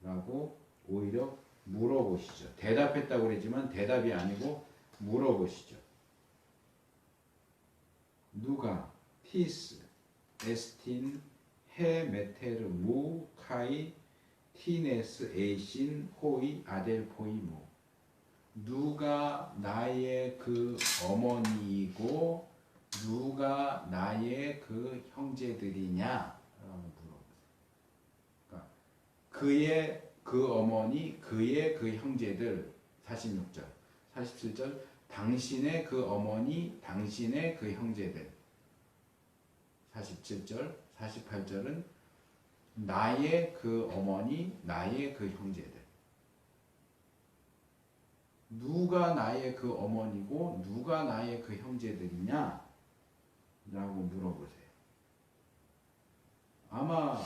라고 오히려 물어보시죠. 대답했다고 그러지만 대답이 아니고 물어보시죠. 누가 티스 에스틴 헤 메테르 무 카이 티네스 에이신 호이 아델포이무. 누가 나의 그 어머니이고 누가 나의 그 형제들이냐? 라고 물어보세요. 그러니까 그의 그 어머니, 그의 그 형제들. 46절, 47절 당신의 그 어머니, 당신의 그 형제들. 47절, 48절은 나의 그 어머니, 나의 그 형제들. 누가 나의 그 어머니고 누가 나의 그 형제들이냐? 라고 물어보세요. 아마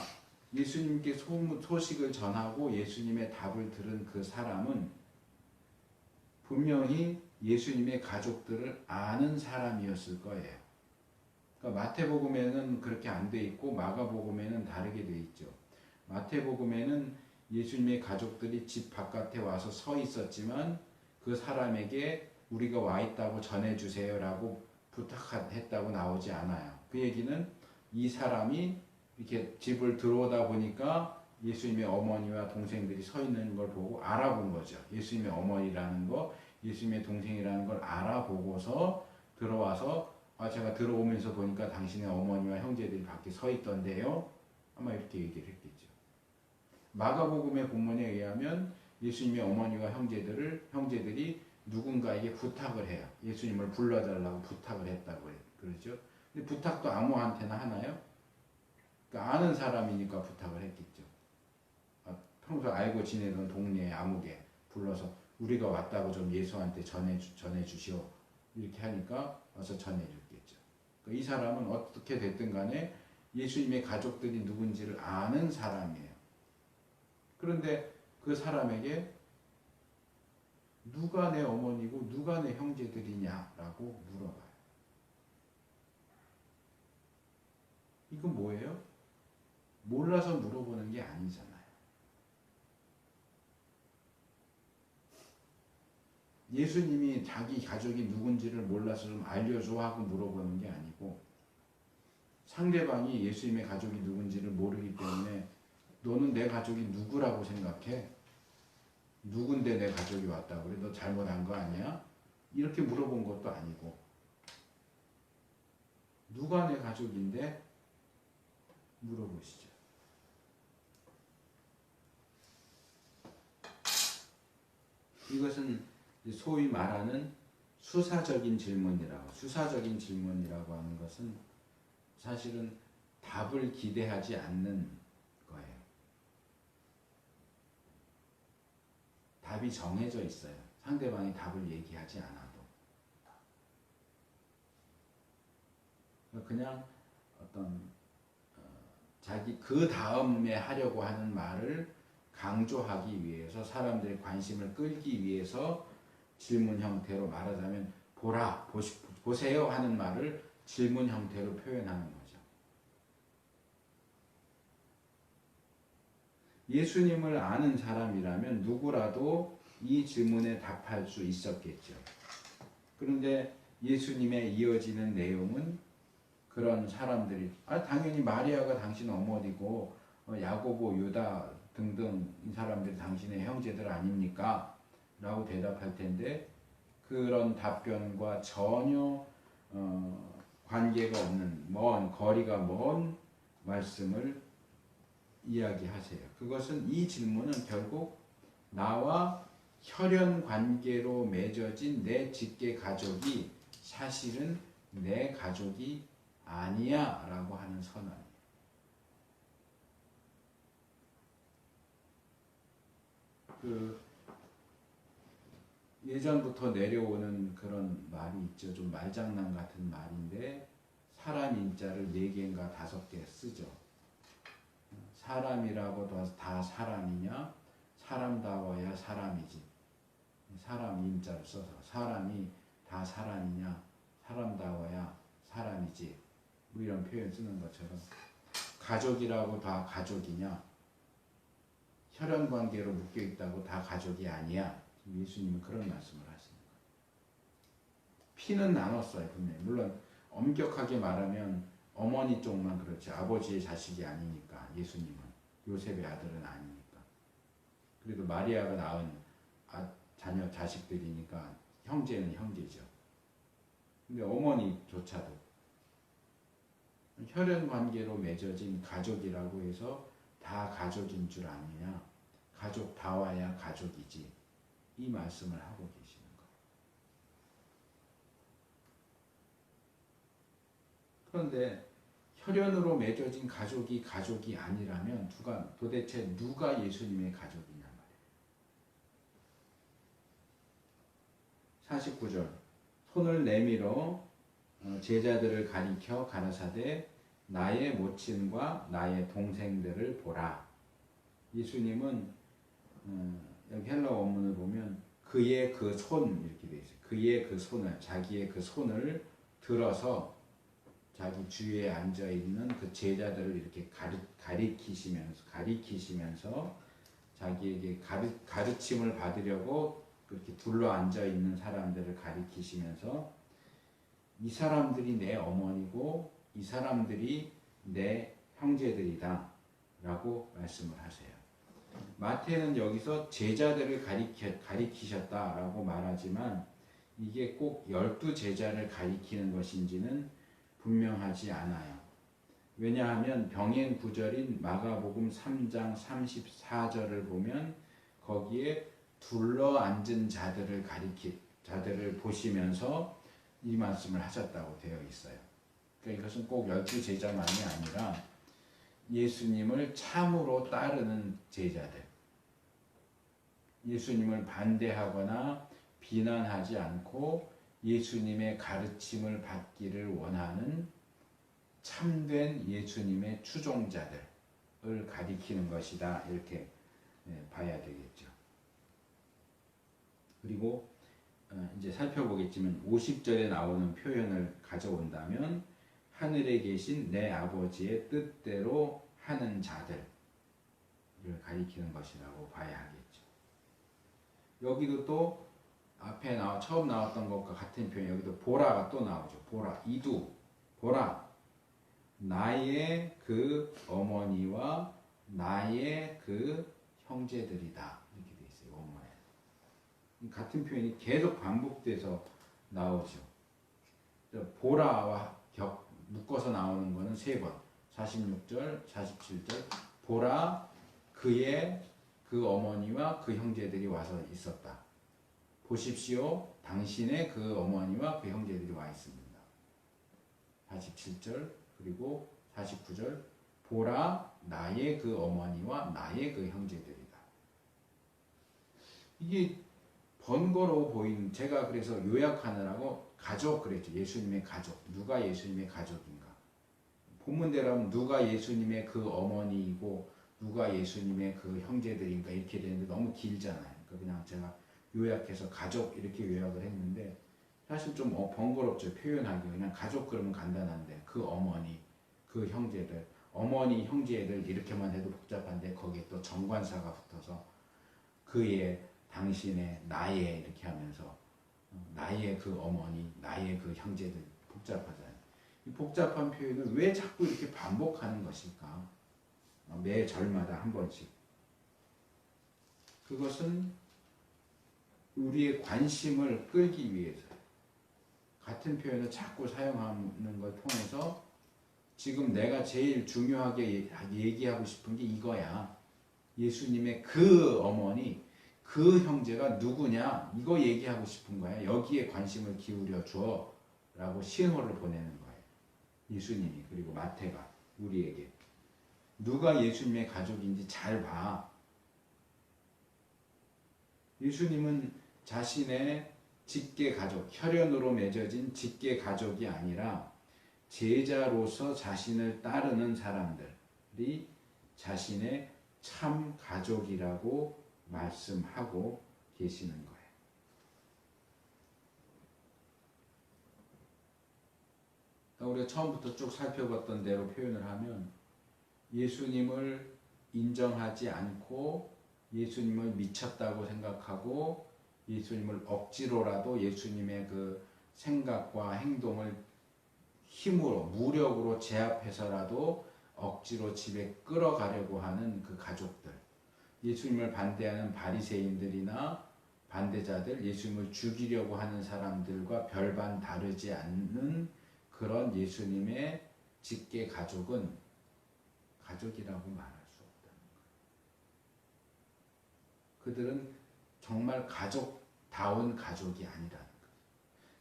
예수님께 소식을 전하고 예수님의 답을 들은 그 사람은 분명히 예수님의 가족들을 아는 사람이었을 거예요. 그러니까 마태복음에는 그렇게 안 돼 있고 마가복음에는 다르게 돼 있죠. 마태복음에는 예수님의 가족들이 집 바깥에 와서 서 있었지만 그 사람에게 우리가 와 있다고 전해주세요라고 부탁했다고 나오지 않아요. 그 얘기는 이 사람이 이렇게 집을 들어오다 보니까 예수님의 어머니와 동생들이 서 있는 걸 보고 알아본 거죠. 예수님의 어머니라는 거, 예수님의 동생이라는 걸 알아보고서 들어와서 제가 들어오면서 보니까 당신의 어머니와 형제들이 밖에 서 있던데요. 아마 이렇게 얘기를 했겠죠. 마가복음의 본문에 의하면 예수님의 어머니와 형제들이 누군가에게 부탁을 해요. 예수님을 불러달라고 부탁을 했다고 그러죠. 근데 부탁도 아무한테나 하나요? 그러니까 아는 사람이니까 부탁을 했겠죠. 평소 알고 지내던 동네에 아무개 불러서 우리가 왔다고 좀 예수한테 전해주시오. 이렇게 하니까 와서 전해줬겠죠. 그러니까 이 사람은 어떻게 됐든 간에 예수님의 가족들이 누군지를 아는 사람이에요. 그런데 그 사람에게 누가 내 어머니고 누가 내 형제들이냐라고 물어봐요. 이건 뭐예요? 몰라서 물어보는 게 아니잖아요. 예수님이 자기 가족이 누군지를 몰라서 좀 알려줘 하고 물어보는 게 아니고 상대방이 예수님의 가족이 누군지를 모르기 때문에 너는 내 가족이 누구라고 생각해? 누군데 내 가족이 왔다고 그래? 너 잘못한 거 아니야? 이렇게 물어본 것도 아니고 누가 내 가족인데? 물어보시죠. 이것은 소위 말하는 수사적인 질문이라고 하는 것은 사실은 답을 기대하지 않는 거예요. 답이 정해져 있어요. 상대방이 답을 얘기하지 않아도. 그냥 어떤 자기 그 다음에 하려고 하는 말을 강조하기 위해서 사람들의 관심을 끌기 위해서 질문 형태로 말하자면 보세요 하는 말을 질문 형태로 표현하는 거죠. 예수님을 아는 사람이라면 누구라도 이 질문에 답할 수 있었겠죠. 그런데 예수님의 이어지는 내용은 그런 사람들이 당연히 마리아가 당신 어머니고 야고보, 유다 등등 이 사람들이 당신의 형제들 아닙니까? 라고 대답할 텐데 그런 답변과 전혀 관계가 없는 거리가 먼 말씀을 이야기하세요. 그것은 이 질문은 결국 나와 혈연 관계로 맺어진 내 직계 가족이 사실은 내 가족이 아니야 라고 하는 선언이에요. 예전부터 내려오는 그런 말이 있죠. 좀 말장난 같은 말인데 사람 인자를 4개인가 5개 쓰죠. 사람이라고 다 사람이냐? 사람다워야 사람이지. 사람 인자를 써서 사람이 다 사람이냐? 사람다워야 사람이지. 뭐 이런 표현 쓰는 것처럼 가족이라고 다 가족이냐? 혈연 관계로 묶여 있다고 다 가족이 아니야. 예수님은 그런 말씀을 하시는 거예요. 피는 나눴어요, 분명히. 물론 엄격하게 말하면 어머니 쪽만 그렇죠. 아버지의 자식이 아니니까 예수님은 요셉의 아들은 아니니까. 그래도 마리아가 낳은 자녀 자식들이니까 형제는 형제죠. 근데 어머니조차도 혈연 관계로 맺어진 가족이라고 해서 다 가족인 줄 아느냐? 가족 다와야 가족이지. 이 말씀을 하고 계시는 거예요. 그런데 혈연으로 맺어진 가족이 아니라면 도대체 누가 예수님의 가족이냐 말이에요. 49절 손을 내밀어 제자들을 가리켜 가라사대 나의 모친과 나의 동생들을 보라. 예수님은 여기 헬라 원문을 보면 그의 그 손 이렇게 돼 있어요. 그의 그 손을 자기의 그 손을 들어서 자기 주위에 앉아 있는 그 제자들을 이렇게 가리키시면서 자기에게 가르침을 받으려고 그렇게 둘러 앉아 있는 사람들을 가리키시면서 이 사람들이 내 어머니고 이 사람들이 내 형제들이다 라고 말씀을 하세요. 마태는 여기서 제자들을 가리키셨다라고 말하지만 이게 꼭 12제자를 가리키는 것인지는 분명하지 않아요. 왜냐하면 병행 구절인 마가복음 3장 34절을 보면 거기에 둘러 앉은 자들을 보시면서 이 말씀을 하셨다고 되어 있어요. 그러니까 이것은 꼭 12제자만이 아니라 예수님을 참으로 따르는 제자들, 예수님을 반대하거나 비난하지 않고 예수님의 가르침을 받기를 원하는 참된 예수님의 추종자들을 가리키는 것이다. 이렇게 봐야 되겠죠. 그리고 이제 살펴보겠지만 50절에 나오는 표현을 가져온다면 하늘에 계신 내 아버지의 뜻대로 하는 자들을 가리키는 것이라고 봐야 하겠죠. 여기도 또 앞에 처음 나왔던 것과 같은 표현, 여기도 보라가 또 나오죠. 보라, 이두, 보라, 나의 그 어머니와 나의 그 형제들이다. 이렇게 돼 있어요. 원문에. 같은 표현이 계속 반복돼서 나오죠. 보라와 묶어서 나오는 거는 3번. 46절, 47절. 보라, 그의 그 어머니와 그 형제들이 와서 있었다. 보십시오. 당신의 그 어머니와 그 형제들이 와 있습니다. 47절 그리고 49절 보라 나의 그 어머니와 나의 그 형제들이다. 이게 번거로워 보이는, 제가 그래서 요약하느라고 가족 그랬죠. 예수님의 가족. 누가 예수님의 가족인가. 본문대로 하면 누가 예수님의 그 어머니이고 누가 예수님의 그 형제들인가 이렇게 되는데 너무 길잖아요. 그러니까 그냥 제가 요약해서 가족 이렇게 요약을 했는데 사실 좀 번거롭죠. 표현하기. 그냥 가족 그러면 간단한데 그 어머니, 그 형제들, 어머니, 형제들 이렇게만 해도 복잡한데 거기에 또 정관사가 붙어서 그의, 당신의, 나의 이렇게 하면서 나의 그 어머니, 나의 그 형제들 복잡하잖아요. 이 복잡한 표현을 왜 자꾸 이렇게 반복하는 것일까? 매 절마다 한 번씩. 그것은 우리의 관심을 끌기 위해서 같은 표현을 자꾸 사용하는 걸 통해서 지금 내가 제일 중요하게 얘기하고 싶은 게 이거야. 예수님의 그 어머니, 그 형제가 누구냐? 이거 얘기하고 싶은 거야. 여기에 관심을 기울여 줘. 라고 신호를 보내는 거예요. 예수님이, 그리고 마태가 우리에게. 누가 예수님의 가족인지 잘 봐. 예수님은 자신의 직계 가족, 혈연으로 맺어진 직계 가족이 아니라 제자로서 자신을 따르는 사람들이 자신의 참 가족이라고 말씀하고 계시는 거예요. 그러니까 우리가 처음부터 쭉 살펴봤던 대로 표현을 하면 예수님을 인정하지 않고 예수님을 미쳤다고 생각하고 예수님을 억지로라도 예수님의 그 생각과 행동을 힘으로, 무력으로 제압해서라도 억지로 집에 끌어가려고 하는 그 가족들, 예수님을 반대하는 바리새인들이나 반대자들, 예수님을 죽이려고 하는 사람들과 별반 다르지 않는 그런 예수님의 직계 가족은 가족이라고 말할 수 없다는 거예요. 그들은 정말 가족다운 가족이 아니라는 거예요.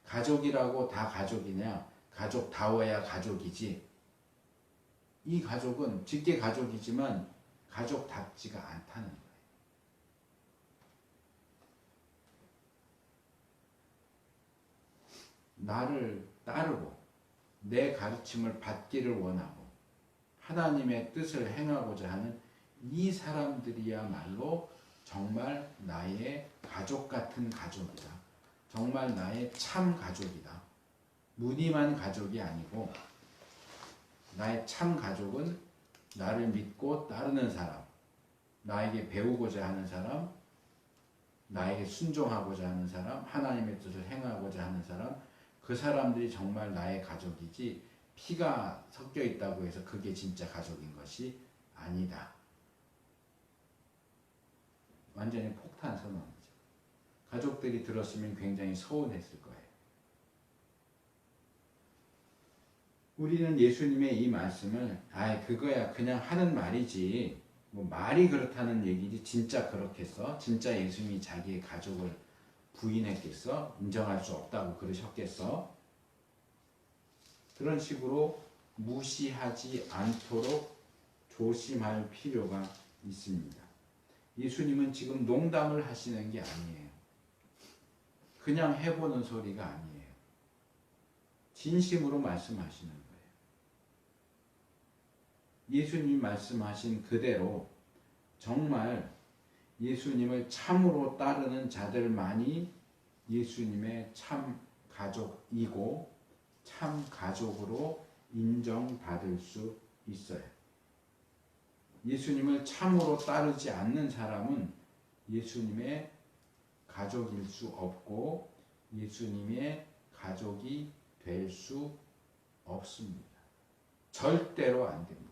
가족이라고 다 가족이냐? 가족다워야 가족이지. 이 가족은 직계 가족이지만 가족답지가 않다는 거예요. 나를 따르고 내 가르침을 받기를 원하고 하나님의 뜻을 행하고자 하는 이 사람들이야말로 정말 나의 가족 같은 가족이다. 정말 나의 참 가족이다. 무늬만 가족이 아니고 나의 참 가족은 나를 믿고 따르는 사람, 나에게 배우고자 하는 사람, 나에게 순종하고자 하는 사람, 하나님의 뜻을 행하고자 하는 사람, 그 사람들이 정말 나의 가족이지 피가 섞여 있다고 해서 그게 진짜 가족인 것이 아니다. 완전히 폭탄 선언이죠. 가족들이 들었으면 굉장히 서운했을 거예요. 우리는 예수님의 이 말씀을 그거야 그냥 하는 말이지 뭐 말이 그렇다는 얘기지 진짜 그렇겠어? 진짜 예수님이 자기의 가족을 부인했겠어? 인정할 수 없다고 그러셨겠어? 그런 식으로 무시하지 않도록 조심할 필요가 있습니다. 예수님은 지금 농담을 하시는 게 아니에요. 그냥 해보는 소리가 아니에요. 진심으로 말씀하시는 거예요. 예수님이 말씀하신 그대로 정말 예수님을 참으로 따르는 자들만이 예수님의 참 가족이고 참 가족으로 인정받을 수 있어요. 예수님을 참으로 따르지 않는 사람은 예수님의 가족일 수 없고 예수님의 가족이 될 수 없습니다. 절대로 안 됩니다.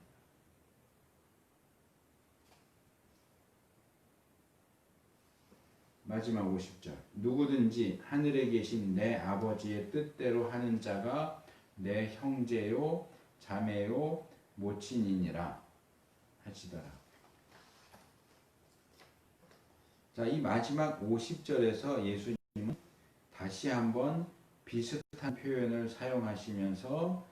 마지막 50절. 누구든지 하늘에 계신 내 아버지의 뜻대로 하는 자가 내 형제요 자매요 모친이니라 하시더라. 자, 이 마지막 50절에서 예수님은 다시 한번 비슷한 표현을 사용하시면서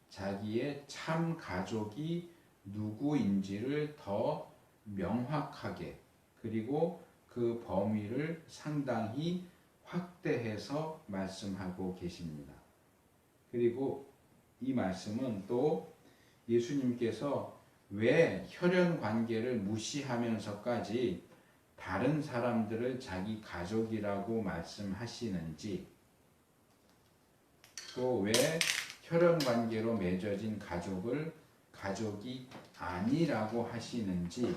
자기의 참 가족이 누구인지를 더 명확하게 그리고 그 범위를 상당히 확대해서 말씀하고 계십니다. 그리고 이 말씀은 또 예수님께서 왜 혈연 관계를 무시하면서까지 다른 사람들을 자기 가족이라고 말씀하시는지, 또 왜 혈연 관계로 맺어진 가족을 가족이 아니라고 하시는지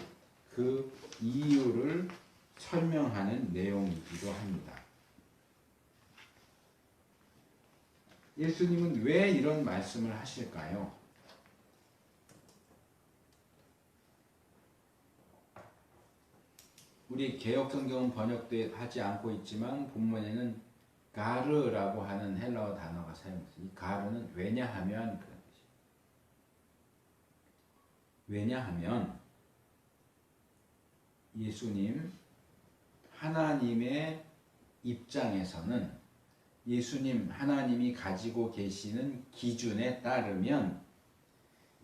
그 이유를 설명하는 내용이기도 합니다. 예수님은 왜 이런 말씀을 하실까요? 우리 개역성경은 번역하지 않고 있지만 본문에는 가르라고 하는 헬라어 단어가 사용돼요. 이 가르는 왜냐하면 그런 뜻이에요. 왜냐하면 예수님 하나님의 입장에서는 예수님 하나님이 가지고 계시는 기준에 따르면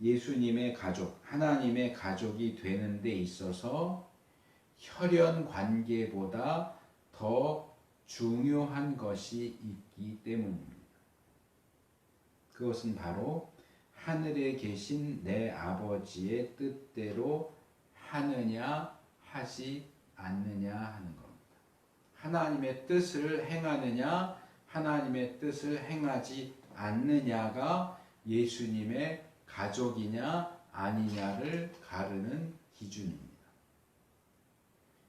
예수님의 가족, 하나님의 가족이 되는 데 있어서 혈연 관계보다 더 중요한 것이 있기 때문입니다. 그것은 바로 하늘에 계신 내 아버지의 뜻대로 하느냐 하지 않느냐 하는 겁니다. 하나님의 뜻을 행하느냐 하나님의 뜻을 행하지 않느냐가 예수님의 가족이냐 아니냐를 가르는 기준입니다.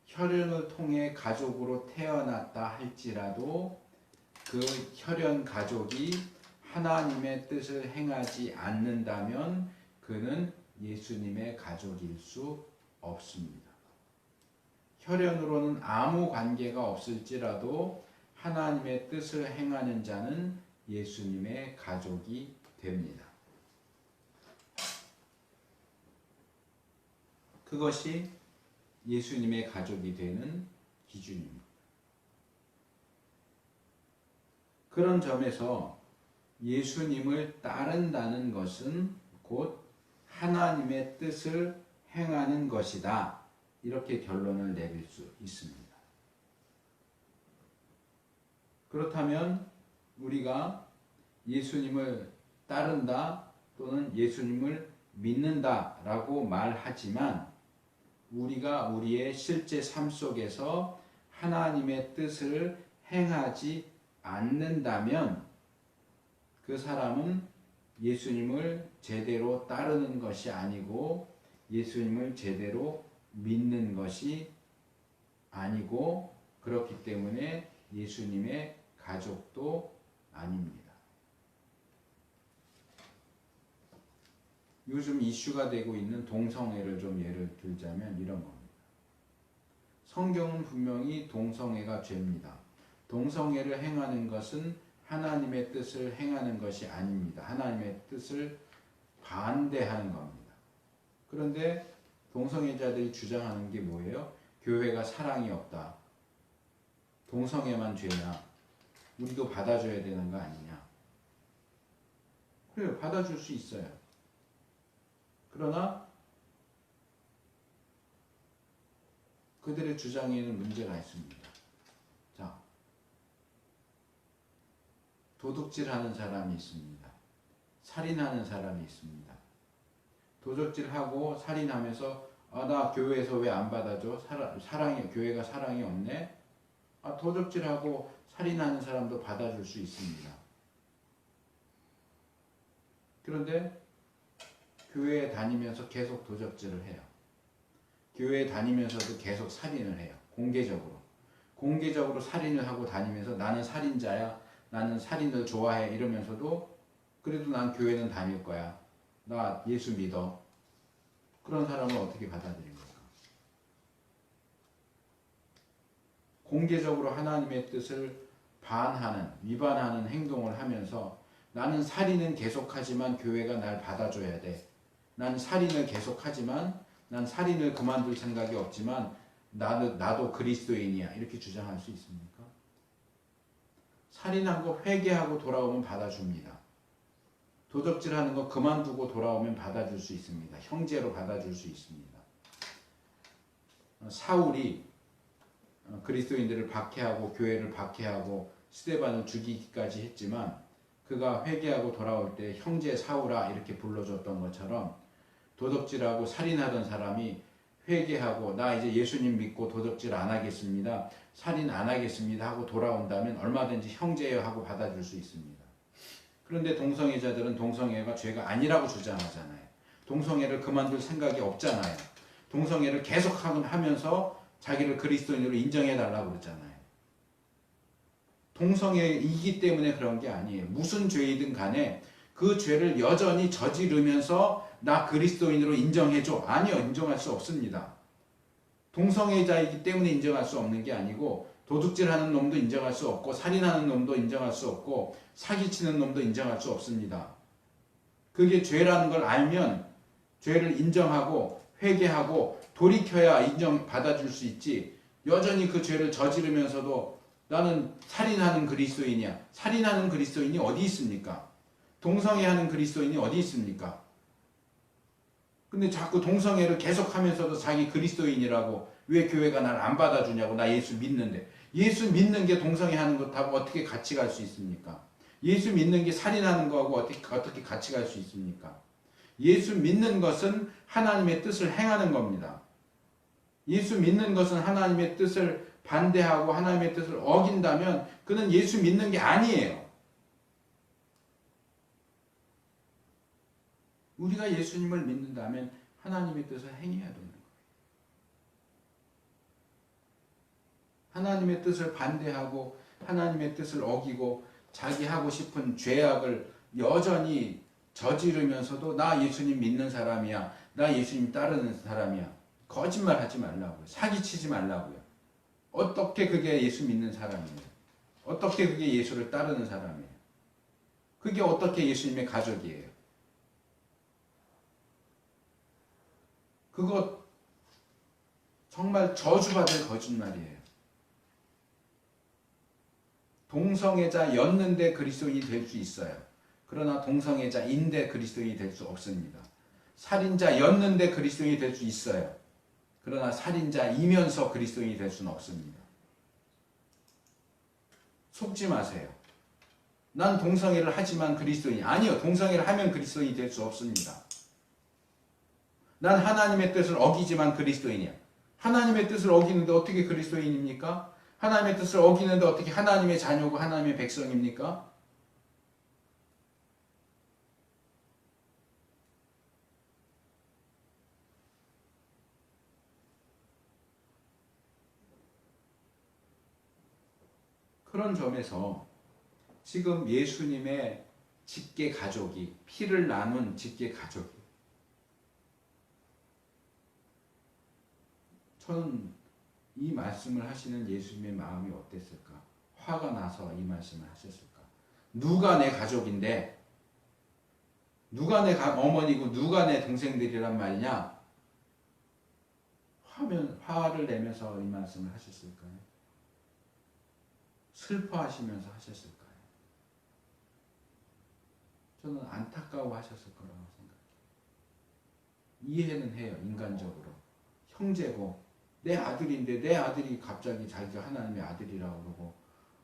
혈연을 통해 가족으로 태어났다 할지라도 그 혈연 가족이 하나님의 뜻을 행하지 않는다면 그는 예수님의 가족일 수 없습니다. 혈연으로는 아무 관계가 없을지라도 하나님의 뜻을 행하는 자는 예수님의 가족이 됩니다. 그것이 예수님의 가족이 되는 기준입니다. 그런 점에서 예수님을 따른다는 것은 곧 하나님의 뜻을 행하는 것이다. 이렇게 결론을 내릴 수 있습니다. 그렇다면 우리가 예수님을 따른다 또는 예수님을 믿는다라고 말하지만 우리가 우리의 실제 삶 속에서 하나님의 뜻을 행하지 않는다면 그 사람은 예수님을 제대로 따르는 것이 아니고 예수님을 제대로 믿는 것이 아니고 그렇기 때문에 예수님의 가족도 아닙니다. 요즘 이슈가 되고 있는 동성애를 좀 예를 들자면 이런 겁니다. 성경은 분명히 동성애가 죄입니다. 동성애를 행하는 것은 하나님의 뜻을 행하는 것이 아닙니다. 하나님의 뜻을 반대하는 겁니다. 그런데 동성애자들이 주장하는 게 뭐예요? 교회가 사랑이 없다. 동성애만 죄냐? 우리도 받아줘야 되는 거 아니냐? 그래요. 받아줄 수 있어요. 그러나 그들의 주장에는 문제가 있습니다. 자, 도둑질하는 사람이 있습니다. 살인하는 사람이 있습니다. 도둑질하고 살인하면서 나 교회에서 왜 안 받아줘? 교회가 사랑이 없네? 도둑질하고 살인하는 사람도 받아줄 수 있습니다. 그런데 교회에 다니면서 계속 도적질을 해요. 교회에 다니면서도 계속 살인을 해요. 공개적으로. 공개적으로 살인을 하고 다니면서 나는 살인자야, 나는 살인을 좋아해 이러면서도 그래도 난 교회는 다닐 거야, 나 예수 믿어. 그런 사람을 어떻게 받아들인 거야? 공개적으로 하나님의 뜻을 반하는, 위반하는 행동을 하면서 나는 살인은 계속하지만 교회가 날 받아줘야 돼. 난 살인을 계속하지만 난 살인을 그만둘 생각이 없지만 나도 그리스도인이야. 이렇게 주장할 수 있습니까? 살인한 거 회개하고 돌아오면 받아줍니다. 도적질하는 거 그만두고 돌아오면 받아줄 수 있습니다. 형제로 받아줄 수 있습니다. 사울이 그리스도인들을 박해하고 교회를 박해하고 스데반을 죽이기까지 했지만 그가 회개하고 돌아올 때 형제 사울아 이렇게 불러줬던 것처럼 도덕질하고 살인하던 사람이 회개하고 나 이제 예수님 믿고 도덕질 안 하겠습니다, 살인 안 하겠습니다 하고 돌아온다면 얼마든지 형제여 하고 받아줄 수 있습니다. 그런데 동성애자들은 동성애가 죄가 아니라고 주장하잖아요. 동성애를 그만둘 생각이 없잖아요. 동성애를 계속 하면서 자기를 그리스도인으로 인정해달라고 그러잖아요. 동성애이기 때문에 그런 게 아니에요. 무슨 죄이든 간에 그 죄를 여전히 저지르면서 나 그리스도인으로 인정해줘. 아니요. 인정할 수 없습니다. 동성애자이기 때문에 인정할 수 없는 게 아니고 도둑질하는 놈도 인정할 수 없고 살인하는 놈도 인정할 수 없고 사기치는 놈도 인정할 수 없습니다. 그게 죄라는 걸 알면 죄를 인정하고 회개하고 돌이켜야 인정받아줄 수 있지. 여전히 그 죄를 저지르면서도 나는 살인하는 그리스도인이야. 살인하는 그리스도인이 어디 있습니까? 동성애하는 그리스도인이 어디 있습니까? 근데 자꾸 동성애를 계속하면서도 자기 그리스도인이라고 왜 교회가 날 안 받아주냐고. 나 예수 믿는데. 예수 믿는 게 동성애하는 것하고 어떻게 같이 갈 수 있습니까? 예수 믿는 게 살인하는 거하고 어떻게 같이 갈 수 있습니까? 예수 믿는 것은 하나님의 뜻을 행하는 겁니다. 예수 믿는 것은 하나님의 뜻을 반대하고 하나님의 뜻을 어긴다면 그는 예수 믿는 게 아니에요. 우리가 예수님을 믿는다면 하나님의 뜻을 행해야 되는 거예요. 하나님의 뜻을 반대하고 하나님의 뜻을 어기고 자기 하고 싶은 죄악을 여전히 저지르면서도 나 예수님 믿는 사람이야, 나 예수님 따르는 사람이야, 거짓말 하지 말라고요. 사기치지 말라고요. 어떻게 그게 예수 믿는 사람이에요? 어떻게 그게 예수를 따르는 사람이에요? 그게 어떻게 예수님의 가족이에요? 그거 정말 저주받을 거짓말이에요. 동성애자였는데 그리스도인이 될 수 있어요. 그러나 동성애자인데 그리스도인이 될 수 없습니다. 살인자였는데 그리스도인이 될 수 있어요. 그러나 살인자이면서 그리스도인이 될 수는 없습니다. 속지 마세요. 난 동성애를 하지만 그리스도인이 아니요. 동성애를 하면 그리스도인이 될 수 없습니다. 난 하나님의 뜻을 어기지만 그리스도인이야. 하나님의 뜻을 어기는데 어떻게 그리스도인입니까? 하나님의 뜻을 어기는데 어떻게 하나님의 자녀고 하나님의 백성입니까? 그런 점에서 지금 예수님의 직계 가족이 피를 나눈 직계 가족이 저는 이 말씀을 하시는 예수님의 마음이 어땠을까? 화가 나서 이 말씀을 하셨을까? 누가 내 가족인데 누가 내 어머니고 누가 내 동생들이란 말이냐? 화를 내면서 이 말씀을 하셨을까요? 슬퍼하시면서 하셨을까요? 저는 안타까워 하셨을 거라고 생각해요. 이해는 해요. 인간적으로. 형제고 내 아들인데 내 아들이 갑자기 자기가 하나님의 아들이라고 그러고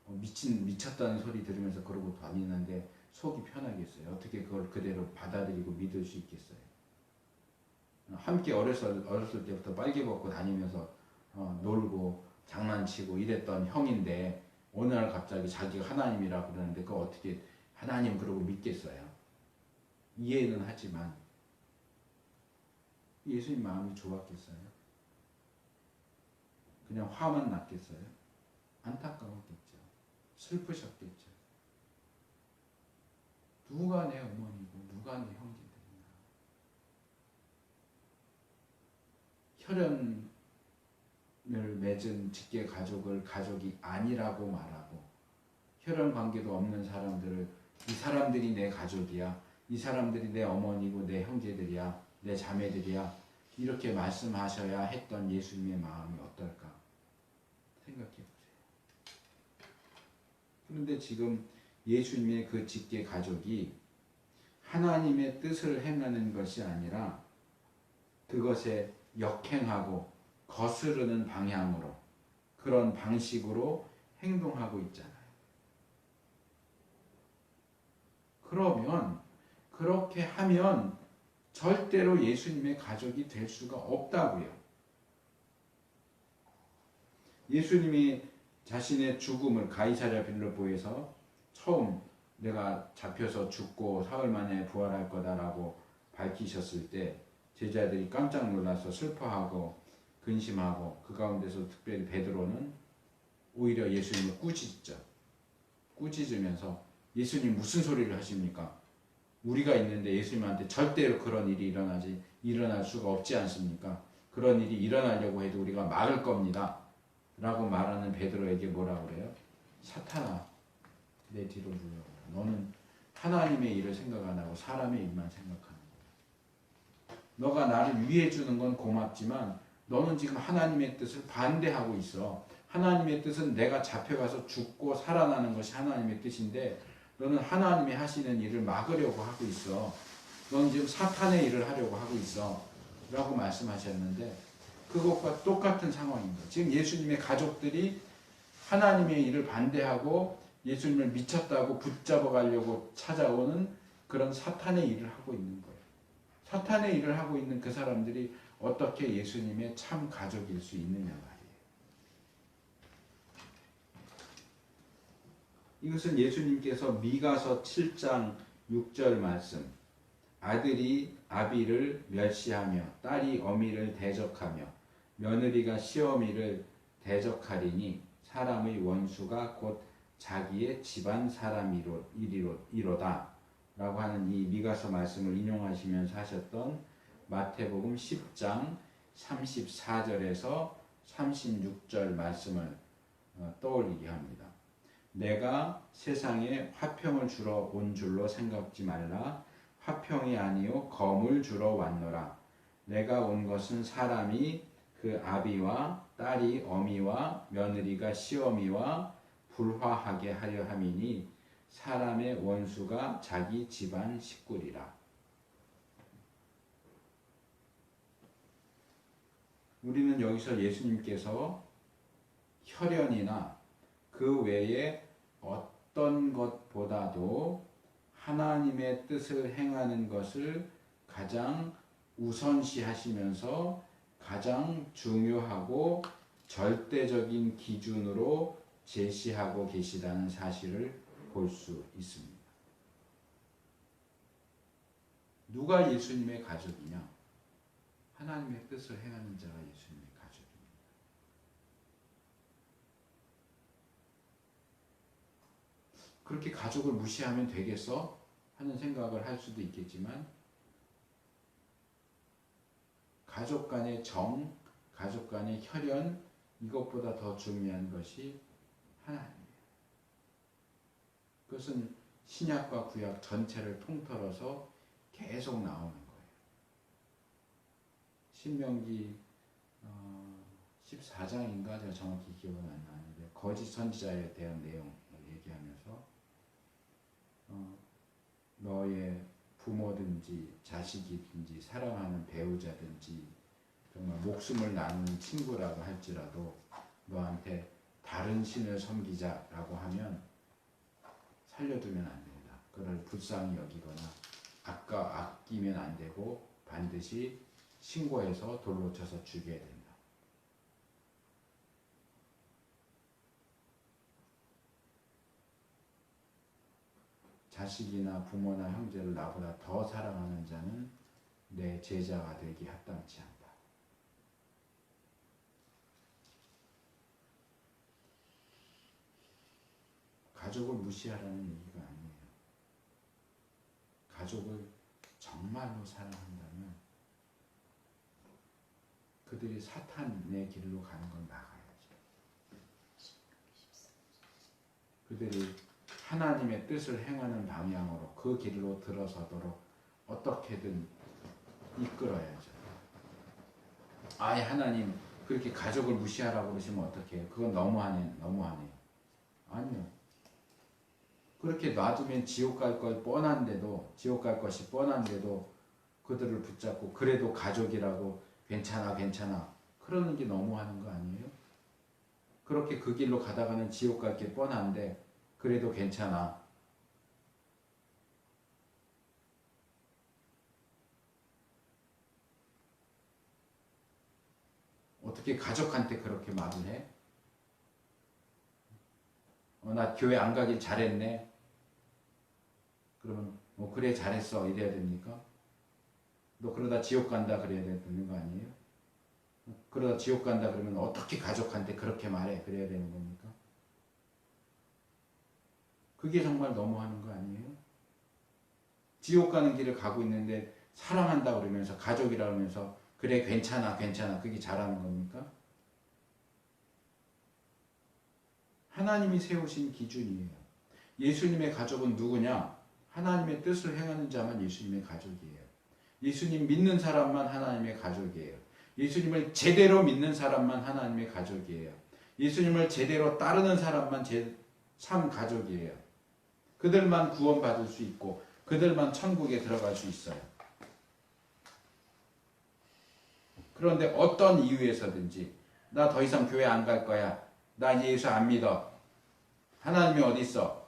미쳤다는 소리 들으면서 그러고 다니는데 속이 편하겠어요. 어떻게 그걸 그대로 받아들이고 믿을 수 있겠어요. 함께 어렸을 때부터 빨개 벗고 다니면서 놀고 장난치고 이랬던 형인데 어느 날 갑자기 자기가 하나님이라고 그러는데 그거 어떻게 하나님 그러고 믿겠어요. 이해는 하지만 예수님 마음이 좋았겠어요? 그냥 화만 났겠어요? 안타까웠겠죠. 슬프셨겠죠. 누가 내 어머니고 누가 내 형제들이나. 혈연을 맺은 직계 가족을 가족이 아니라고 말하고 혈연 관계도 없는 사람들을 이 사람들이 내 가족이야. 이 사람들이 내 어머니고 내 형제들이야. 내 자매들이야. 이렇게 말씀하셔야 했던 예수님의 마음이 어떨까 생각해 보세요. 그런데 지금 예수님의 그 직계 가족이 하나님의 뜻을 행하는 것이 아니라 그것에 역행하고 거스르는 방향으로 그런 방식으로 행동하고 있잖아요. 그러면 그렇게 하면 절대로 예수님의 가족이 될 수가 없다고요. 예수님이 자신의 죽음을 가이사랴 빌립보에서 처음 내가 잡혀서 죽고 사흘 만에 부활할 거다라고 밝히셨을 때 제자들이 깜짝 놀라서 슬퍼하고 근심하고 그 가운데서 특별히 베드로는 오히려 예수님을 꾸짖죠. 꾸짖으면서 예수님 무슨 소리를 하십니까? 우리가 있는데 예수님한테 절대로 그런 일이 일어날 수가 없지 않습니까? 그런 일이 일어나려고 해도 우리가 막을 겁니다. 라고 말하는 베드로에게 뭐라고 그래요? 사탄아, 내 뒤로 물러가라. 너는 하나님의 일을 생각 안 하고 사람의 일만 생각하는 거야. 너가 나를 위해 주는 건 고맙지만 너는 지금 하나님의 뜻을 반대하고 있어. 하나님의 뜻은 내가 잡혀가서 죽고 살아나는 것이 하나님의 뜻인데 너는 하나님이 하시는 일을 막으려고 하고 있어. 너는 지금 사탄의 일을 하려고 하고 있어. 라고 말씀하셨는데 그것과 똑같은 상황입니다. 지금 예수님의 가족들이 하나님의 일을 반대하고 예수님을 미쳤다고 붙잡아 가려고 찾아오는 그런 사탄의 일을 하고 있는 거예요. 사탄의 일을 하고 있는 그 사람들이 어떻게 예수님의 참 가족일 수 있느냐 말이에요. 이것은 예수님께서 미가서 7장 6절 말씀, 아들이 아비를 멸시하며 딸이 어미를 대적하며 며느리가 시어미를 대적하리니 사람의 원수가 곧 자기의 집안 사람이로다 라고 하는 이 미가서 말씀을 인용하시면서 하셨던 마태복음 10장 34절에서 36절 말씀을 떠올리게 합니다. 내가 세상에 화평을 주러 온 줄로 생각지 말라. 화평이 아니요 검을 주러 왔노라. 내가 온 것은 사람이 그 아비와 딸이 어미와 며느리가 시어미와 불화하게 하려 함이니 사람의 원수가 자기 집안 식구리라. 우리는 여기서 예수님께서 혈연이나 그 외에 어떤 것보다도 하나님의 뜻을 행하는 것을 가장 우선시하시면서 가장 중요하고 절대적인 기준으로 제시하고 계시다는 사실을 볼 수 있습니다. 누가 예수님의 가족이냐? 하나님의 뜻을 행하는 자가 예수님의 가족입니다. 그렇게 가족을 무시하면 되겠어? 하는 생각을 할 수도 있겠지만 가족 간의 정, 가족 간의 혈연 이것보다 더 중요한 것이 하나님이에요. 그것은 신약과 구약 전체를 통틀어서 계속 나오는 거예요. 신명기 14장인가 제가 정확히 기억은 안 나는데 거짓 선지자에 대한 내용을 얘기하면서 너의 부모든지 자식이든지 사랑하는 배우자든지 정말 목숨을 나누는 친구라고 할지라도 너한테 다른 신을 섬기자라고 하면 살려두면 안 된다. 그걸 불쌍히 여기거나 아끼면 안 되고 반드시 신고해서 돌로 쳐서 죽여야 된다. 자식이나 부모나 형제를 나보다 더 사랑하는 자는 내 제자가 되기 합당치 않다. 가족을 무시하라는 얘기가 아니에요. 가족을 정말로 사랑한다면 그들이 사탄의 길로 가는 건 막아야죠. 그들이 하나님의 뜻을 행하는 방향으로 그 길로 들어서도록 어떻게든 이끌어야죠. 아예 하나님 그렇게 가족을 무시하라고 그러시면 어떡해요? 그건 너무하네요. 아니요. 그렇게 놔두면 지옥 갈 것이 뻔한데도 그들을 붙잡고 그래도 가족이라고 괜찮아 그러는 게 너무하는 거 아니에요? 그렇게 그 길로 가다가는 지옥 갈 게 뻔한데 그래도 괜찮아. 어떻게 가족한테 그렇게 말을 해? 나 교회 안 가길 잘했네. 그러면 그래 잘했어 이래야 됩니까? 너 그러다 지옥 간다 그래야 되는 거 아니에요? 그러다 지옥 간다 그러면 어떻게 가족한테 그렇게 말해 그래야 되는 겁니까? 그게 정말 너무하는 거 아니에요? 지옥 가는 길을 가고 있는데 사랑한다 그러면서 가족이라 그러면서 그래 괜찮아 그게 잘하는 겁니까? 하나님이 세우신 기준이에요. 예수님의 가족은 누구냐? 하나님의 뜻을 행하는 자만 예수님의 가족이에요. 예수님 믿는 사람만 하나님의 가족이에요. 예수님을 제대로 믿는 사람만 하나님의 가족이에요. 예수님을 제대로 따르는 사람만 참 가족이에요. 그들만 구원받을 수 있고 그들만 천국에 들어갈 수 있어요. 그런데 어떤 이유에서든지 나 더 이상 교회 안 갈 거야. 나 이제 예수 안 믿어. 하나님이 어디 있어?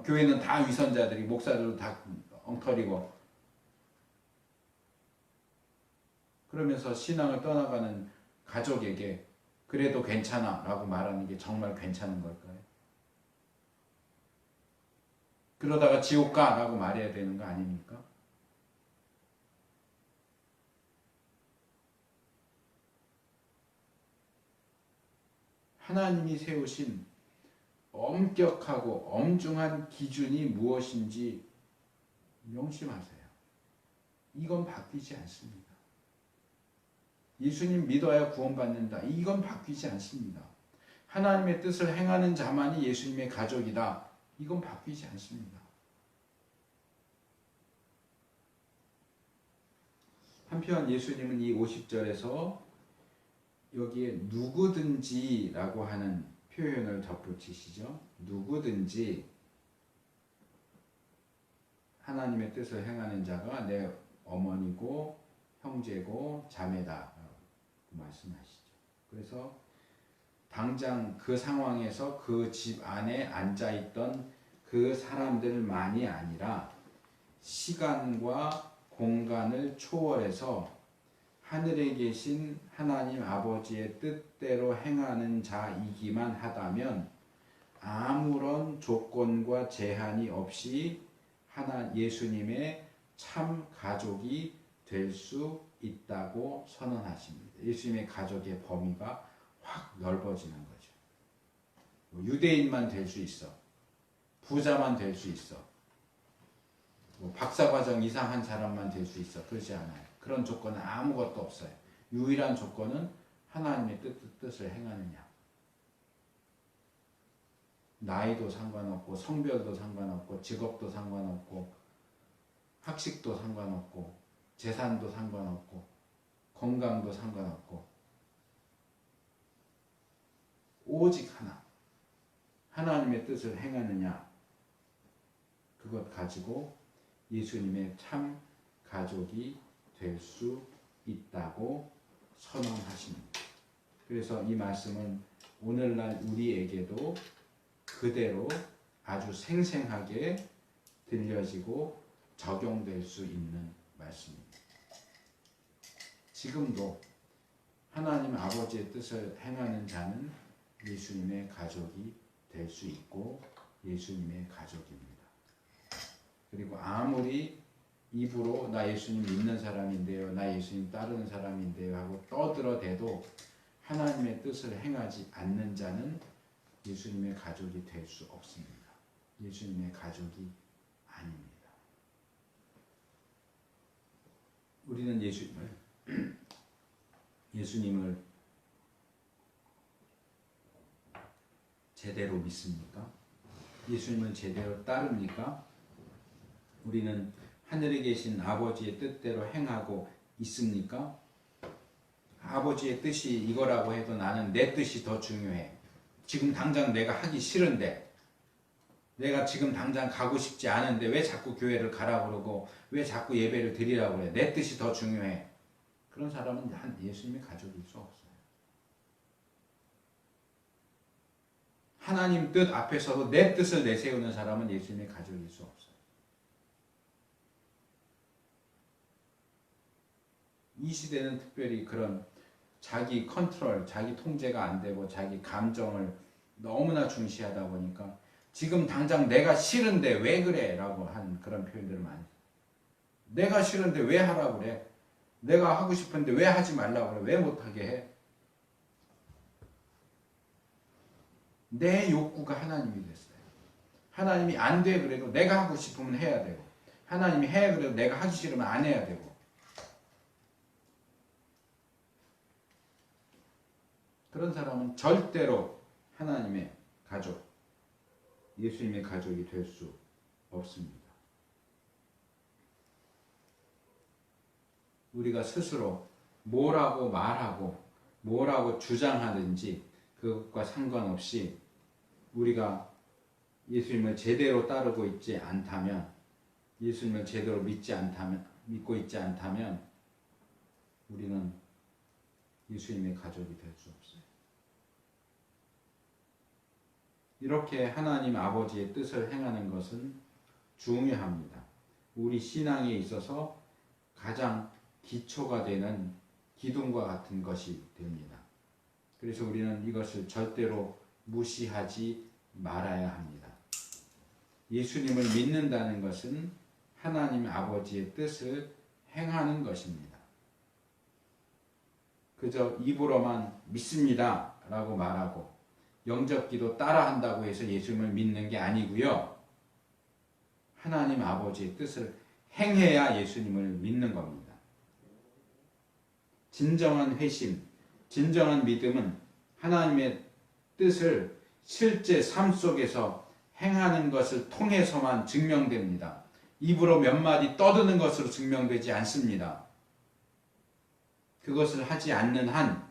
교회는 다 위선자들이 목사들도 다 엉터리고 그러면서 신앙을 떠나가는 가족에게 그래도 괜찮아 라고 말하는 게 정말 괜찮은 걸까요? 그러다가 지옥 가 라고 말해야 되는 거 아닙니까? 하나님이 세우신 엄격하고 엄중한 기준이 무엇인지 명심하세요. 이건 바뀌지 않습니다. 예수님 믿어야 구원받는다. 이건 바뀌지 않습니다. 하나님의 뜻을 행하는 자만이 예수님의 가족이다. 이건 바뀌지 않습니다. 한편 예수님은 이 50절에서 여기에 누구든지라고 하는 표현을 덧붙이시죠. 누구든지 하나님의 뜻을 행하는 자가 내 어머니고 형제고 자매다 말씀하시죠. 그래서 당장 그 상황에서 그 집 안에 앉아있던 그 사람들만이 아니라 시간과 공간을 초월해서 하늘에 계신 하나님 아버지의 뜻대로 행하는 자이기만 하다면 아무런 조건과 제한이 없이 예수님의 참 가족이 될 수 있다고 선언하십니다. 예수님의 가족의 범위가 확 넓어지는 거죠. 유대인만 될 수 있어. 부자만 될 수 있어. 박사과정 이상 한 사람만 될 수 있어. 그렇지 않아요. 그런 조건은 아무것도 없어요. 유일한 조건은 하나님의 뜻을 행하느냐. 나이도 상관없고 성별도 상관없고 직업도 상관없고 학식도 상관없고 재산도 상관없고 건강도 상관없고 오직 하나님의 뜻을 행하느냐. 그것 가지고 예수님의 참 가족이 될 수 있다고 선언하십니다. 그래서 이 말씀은 오늘날 우리에게도 그대로 아주 생생하게 들려지고 적용될 수 있는 말씀입니다. 지금도 하나님 아버지의 뜻을 행하는 자는 예수님의 가족이 될 수 있고 예수님의 가족입니다. 그리고 아무리 입으로 나 예수님 믿는 사람인데요, 나 예수님 따르는 사람인데요 하고 떠들어대도 하나님의 뜻을 행하지 않는 자는 예수님의 가족이 될 수 없습니다. 예수님의 가족이 아닙니다. 우리는 예수님을 제대로 믿습니까? 예수님을 제대로 따릅니까? 우리는 하늘에 계신 아버지의 뜻대로 행하고 있습니까? 아버지의 뜻이 이거라고 해도 나는 내 뜻이 더 중요해. 지금 당장 내가 하기 싫은데, 내가 지금 당장 가고 싶지 않은데 왜 자꾸 교회를 가라고 그러고 왜 자꾸 예배를 드리라고 그래. 내 뜻이 더 중요해. 그런 사람은 예수님의 가족일 수 없어요. 하나님 뜻 앞에서도 내 뜻을 내세우는 사람은 예수님의 가족일 수 없어요. 이 시대는 특별히 그런 자기 컨트롤, 자기 통제가 안 되고 자기 감정을 너무나 중시하다 보니까 지금 당장 내가 싫은데 왜 그래? 라고 한 그런 표현들을 많이 해요. 내가 싫은데 왜 하라고 그래? 내가 하고 싶은데 왜 하지 말라고 그래? 왜 못하게 해? 내 욕구가 하나님이 됐어요. 하나님이 안 돼 그래도 내가 하고 싶으면 해야 되고, 하나님이 해 그래도 내가 하기 싫으면 안 해야 되고, 그런 사람은 절대로 하나님의 가족, 예수님의 가족이 될 수 없습니다. 우리가 스스로 뭐라고 말하고 뭐라고 주장하든지 그것과 상관없이 우리가 예수님을 제대로 따르고 있지 않다면, 예수님을 제대로 믿고 있지 않다면 우리는 예수님의 가족이 될 수 없어요. 이렇게 하나님 아버지의 뜻을 행하는 것은 중요합니다. 우리 신앙에 있어서 가장 기초가 되는 기둥과 같은 것이 됩니다. 그래서 우리는 이것을 절대로 무시하지 말아야 합니다. 예수님을 믿는다는 것은 하나님 아버지의 뜻을 행하는 것입니다. 그저 입으로만 믿습니다 라고 말하고 영접기도 따라한다고 해서 예수님을 믿는 게 아니고요. 하나님 아버지의 뜻을 행해야 예수님을 믿는 겁니다. 진정한 회심, 진정한 믿음은 하나님의 뜻을 실제 삶 속에서 행하는 것을 통해서만 증명됩니다. 입으로 몇 마디 떠드는 것으로 증명되지 않습니다. 그것을 하지 않는 한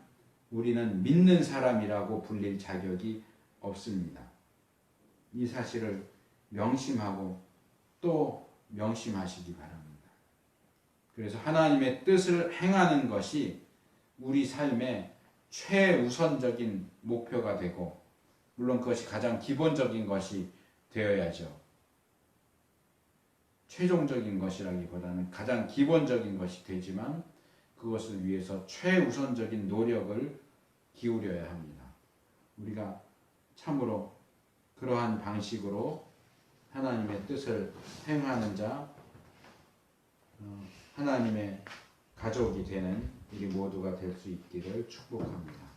우리는 믿는 사람이라고 불릴 자격이 없습니다. 이 사실을 명심하고 또 명심하시기 바랍니다. 그래서 하나님의 뜻을 행하는 것이 우리 삶의 최우선적인 목표가 되고, 물론 그것이 가장 기본적인 것이 되어야죠. 최종적인 것이라기보다는 가장 기본적인 것이 되지만 그것을 위해서 최우선적인 노력을 기울여야 합니다. 우리가 참으로 그러한 방식으로 하나님의 뜻을 행하는 자, 하나님의 가족이 되는 우리 모두가 될 수 있기를 축복합니다.